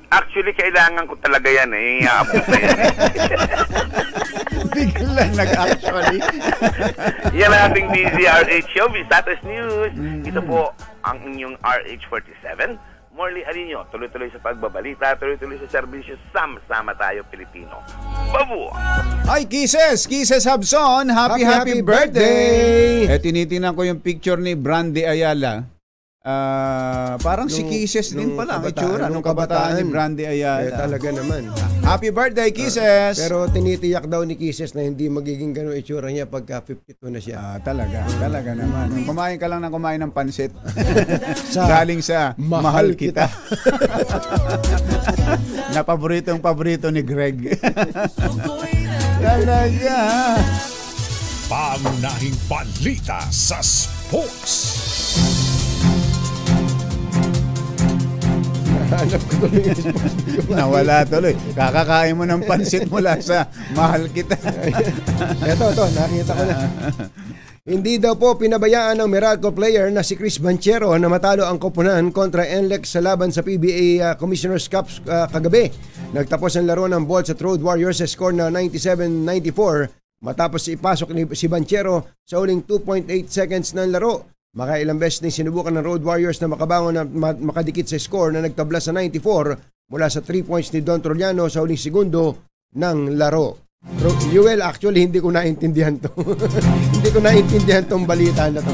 Actually, kailangan ko talaga yan iaabot na yan. Biglang nag-actually. Yan ang ating DZRH show, Status News. Ito po ang inyong RH47, Morley Alinio, tuloy-tuloy sa pagbabalita, tuloy-tuloy sa serbisyo, sama-sama tayo Pilipino. Babu! Ay, Kisses Habson, happy birthday! Tinitingnan ko yung picture ni Brandy Ayala. Parang si Kisses din pala ang itsura nung kabataan ni Brandy Ayala. Talaga naman. Happy birthday, Kisses! Pero tinitiyak daw ni Kisses na hindi magiging ganun itsura niya pagka 52 na siya. Talaga naman. Kumain ka lang ng kumain ng pansit. Galing sa Mahal Kita. Na paborito ni Greg. Talaga. Pangunahing balita sa sports. Hanap ko tuloy yung sports. Nawala tuloy. Kakakain mo ng pansit mula sa Mahal Kita. Ito, nakita ko na. Hindi daw po pinabayaan ng Meralco player na si Chris Banchero na matalo ang koponan kontra NLEX sa laban sa PBA Commissioner's Cup kagabi. Nagtapos ang laro ng Bolts at Road Warriors sa score na 97-94 matapos ipasok ni si Banchero sa uling 2.8 seconds ng laro. Makailang beses din sinubukan ng Road Warriors na makabangon na makadikit sa score na nagtabla sa 94 mula sa 3 points ni Don Trollano sa uling segundo ng laro. Yuel, actually hindi ko naintindihan to. Hindi ko naintindihan tong balita na to.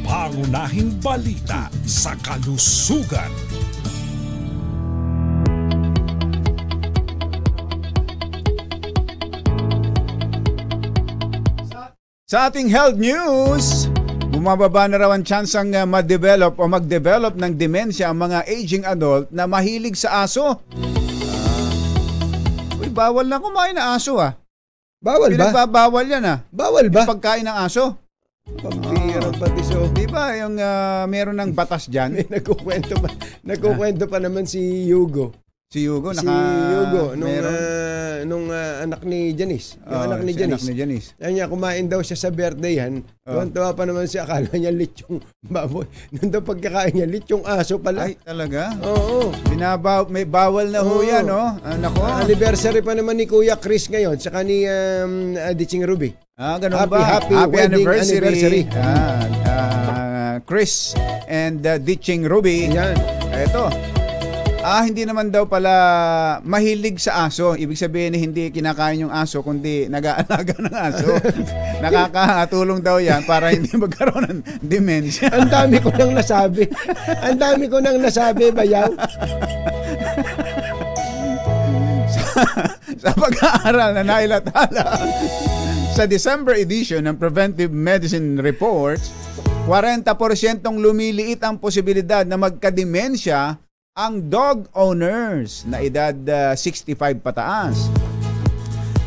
Pangunahing balita sa kalusugan. Sa ating health news, bumababa na raw ang tsansang mag-develop ng demensya ang mga aging adult na mahilig sa aso. Bawal na kumain ng aso Bawal ba? Bawal yan Bawal ba? Yung pagkain ng aso. Pambira pati so. Di ba yung meron ng batas dyan? Nagkukwento pa naman si Hugo. Si Hugo nung anak ni Janice. Yung anak ni Janice. Kaya niya kumain daw siya sa birthday yan. Tuwan-tuwa pa naman siya, akala niya lechong baboy. Nung daw pagkakain niya, lechong aso pala. Ay, talaga? Oo. May bawal na ho yan, no? Nako. Anniversary pa naman ni Kuya Chris ngayon, saka ni Ditching Ruby. Ganun ba? Happy anniversary. Chris and Ditching Ruby. Yan. Eto. Hindi naman daw pala mahilig sa aso. Ibig sabihin hindi kinakain yung aso, kundi nag-aalaga ng aso. Nakakatulong daw yan para hindi magkaroon ng demensya. Ang dami ko nang nasabi, Bayaw. Sa pag-aaral na nailathala sa December edition ng Preventive Medicine Reports, 40% lumiliit ang posibilidad na magka-demensya ang dog owners na edad 65 pataas.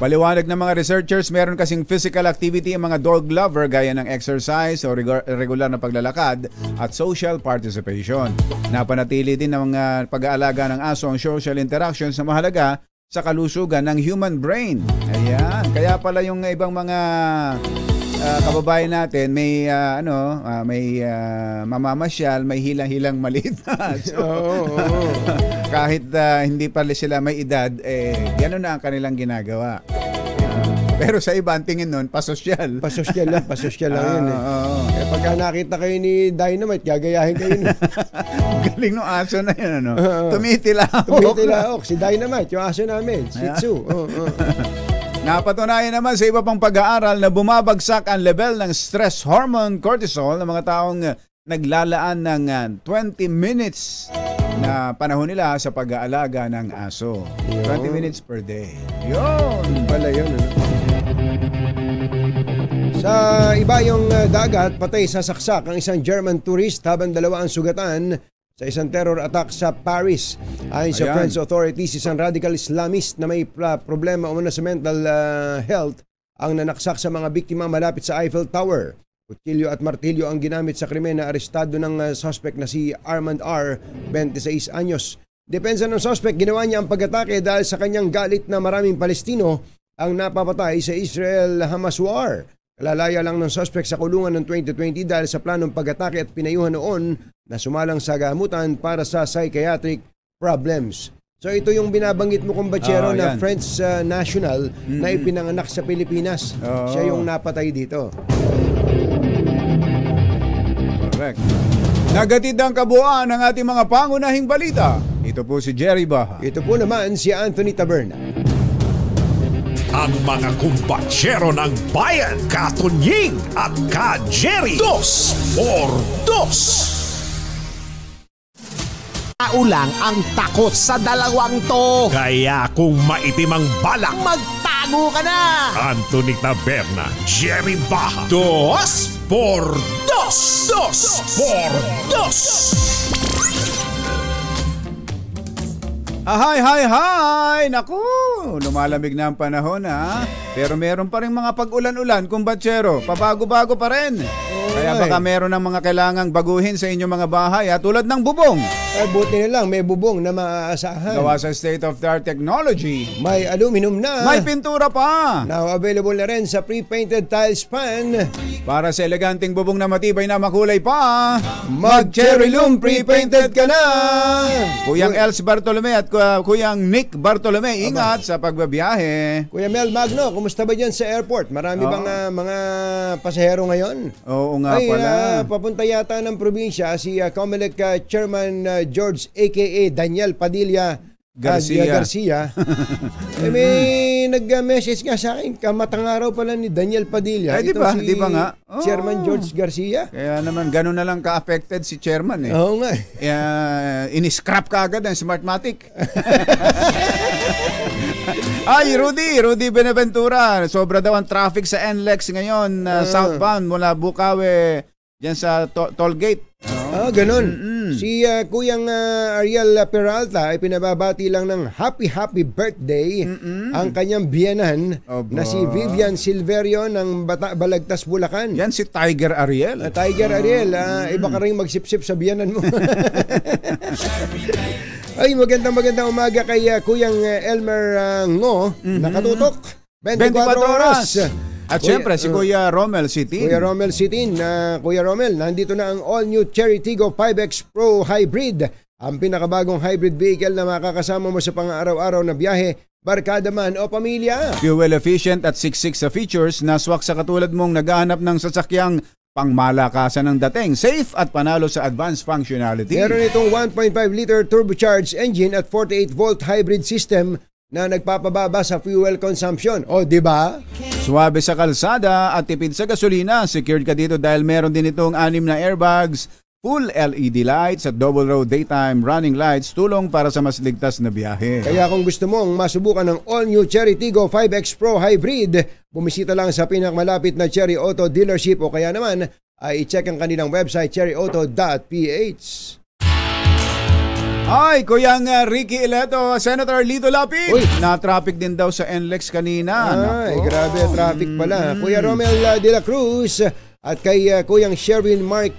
Paliwanag ng mga researchers, meron kasing physical activity ang mga dog lover gaya ng exercise o regular na paglalakad at social participation. Napanatili din ng mga pag-aalaga ng aso ang social interactions na mahalaga sa kalusugan ng human brain. Ayan, kaya pala yung ibang mga kababayan natin may mamamasyal, may hilang-hilang maliit na aso. Kahit hindi pala sila may edad, gano'n na ang kanilang ginagawa. Pero sa iba, ang tingin nun, pasosyal. Pasosyal lang yun pagka nakita kayo ni Dynamite, gagayahin kayo nun. Galing no aso na yun, ano? Tumitilaok. Si Dynamite, yung aso namin, Shih Tzu. Napatunayan naman sa iba pang pag-aaral na bumabagsak ang level ng stress hormone cortisol ng mga taong naglalaan ng 20 minutes na panahon nila sa pag-aalaga ng aso. 20 minutes per day. Yun! Pala yun. Sa ibayong dagat, patay sa saksak ang isang German tourist habang dalawa ang sugatan sa isang terror attack sa Paris. Ayon sa French authorities, isang radical Islamist na may problema umano sa mental health ang nanaksak sa mga biktima malapit sa Eiffel Tower. Kutsilyo at martilyo ang ginamit sa krimen na arestado ng suspect na si Armand R., 26 anyos. Depensa ng suspect, ginawa niya ang pag-atake dahil sa kanyang galit na maraming Palestino ang napapatay sa Israel-Hamas war. Kalalaya lang ng suspect sa kulungan ng 2020 dahil sa planong pag-atake at pinayuhan noon na sumalang sa gamutan para sa psychiatric problems. So ito yung binabanggit mo kong batsero na French national na ipinanganak sa Pilipinas. Siya yung napatay dito. Correct. Nagatid ang kabuuan ng ating mga pangunahing balita. Ito po si Jerry Baha. Ito po naman si Anthony Taberna. Ang mga kumbatsero ng bayan, Katunying at Ka-Jerry. 2x2. Ulang ang takot sa dalawang to. Kaya kung maitim ang balak, magtago ka na. Anthony Taberna, Jerry Baha. 2x2. 2x2. Hi! Naku, lumalamig na ang panahon ha. Pero meron pa rin mga pag-ulan-ulan, kumbatsero. Pabago-bago pa rin. Kaya baka meron ng mga kailangang baguhin sa inyong mga bahay tulad ng bubong. Buti na lang may bubong na maaasahan. Gawa sa state-of-the-art technology. May aluminum na. May pintura pa. Now available na rin sa pre-painted tile span. Para sa eleganting bubong na matibay na makulay pa, mag-Cherry Loom pre-painted ka na. Kuyang Els Bartolome at Kuyang Nick Bartolome, ingat sa pagbabiyahe. Kuya Mel Magno, kumusta ba dyan sa airport? Marami bang mga pasahero ngayon? Oo nga pala. Papunta yata ng probinsya si Comelec Chairman George aka Daniel Padilla Garcia. May nag-message nga sa akin, kamatang araw pala ni Daniel Padilla. Di ba? Di ba nga? Chairman George Garcia. Kaya naman, gano'n na lang ka-affected si Chairman eh. Oo nga. Ini-scrap ka agad ang Smartmatic. Ay, Rudy Benaventura. Sobra daw ang traffic sa NLEX ngayon, southbound mula Bukawi, dyan sa toll gate. Ganun. Si Kuyang Ariel Peralta ay pinababati lang ng happy birthday ang kanyang biyenan na si Vivian Silverio ng Balagtas, Bulacan. Yan si Tiger Ariel. Tiger Ariel, iba ka rin magsipsip sa biyenan mo. Ay, magandang umaga kay Kuyang Elmer Ngo, nakatutok 24 oras. At syempre, si Kuya Romel Sitin. Kuya Romel Sitin. Kuya Romel, nandito na ang all-new Cherry Tiggo 5X Pro Hybrid. Ang pinakabagong hybrid vehicle na makakasama mo sa pang-araw-araw na biyahe, barkada man o pamilya. Fuel efficient at 6.6 sa features na swak sa katulad mong naghahanap ng sasakyang pangmalakasan ng dating. Safe at panalo sa advanced functionality. Meron itong 1.5-liter turbocharged engine at 48-volt hybrid system na nagpapababa sa fuel consumption. O, di ba? Suwabe sa kalsada at tipid sa gasolina. Secured ka dito dahil meron din itong 6 na airbags, full LED lights at double row daytime running lights, tulong para sa mas ligtas na biyahe. Kaya kung gusto mong masubukan ng all-new Cherry Tiggo 5X Pro Hybrid, bumisita lang sa pinakamalapit na Cherry Auto dealership o kaya naman ay i-check ang kanilang website cherryauto.ph. Ay, Kuyang Ricky Ileto, Senator Lito Lapid. Na-traffic din daw sa NLEX kanina. Ay, grabe traffic pala. Kuya Romel de la Cruz at kay Kuyang Sherwin Mark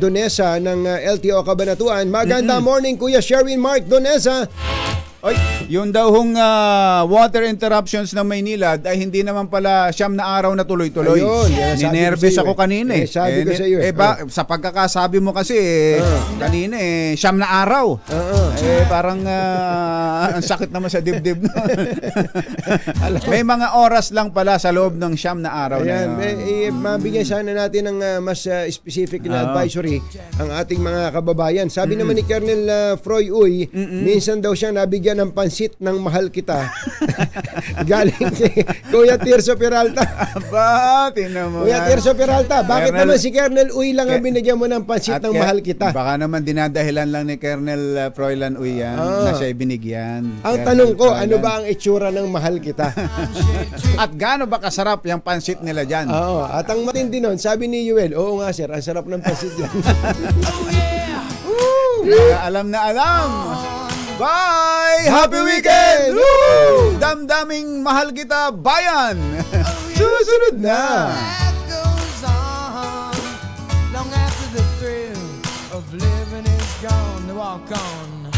Donesa ng LTO Cabanatuan. Magandang morning, Kuya Sherwin Mark Donesa. Ay, yung daw hong water interruptions ng Maynila ay hindi naman pala 9 na araw na tuloy-tuloy. Ninervous ako kanina eh. Sabi ko sa iyo eh. Sa pagkakasabi mo kasi kanina 9 na araw. Parang ang sakit naman sa dibdib. May mga oras lang pala sa loob ng 9 na araw na yun. Mabigyan sana natin ng mas specific na advisory ang ating mga kababayan. Sabi naman ni Colonel Froy Uy, minsan daw siya nabigyan ng pansit ng mahal kita. Galing kay Kuya Tirso Peralta. Kuya Tirso Peralta, bakit naman si Colonel Uy lang ang binigyan mo ng pansit ng mahal kita? Baka naman dinadahilan lang ni Colonel Froilan Uy yan na siya binigyan. Ang tanong ko, ano ba ang itsura ng mahal kita? At gaano ba kasarap yung pansit nila dyan? Oo, at ang matindi nun, sabi ni Yuel, oo nga sir, ang sarap ng pansit dyan. Alam na alam. Bye! Happy weekend! Woo! Damdaming mahal kita, bayan! Susunod na! Long after the thrill of living is gone, walk on.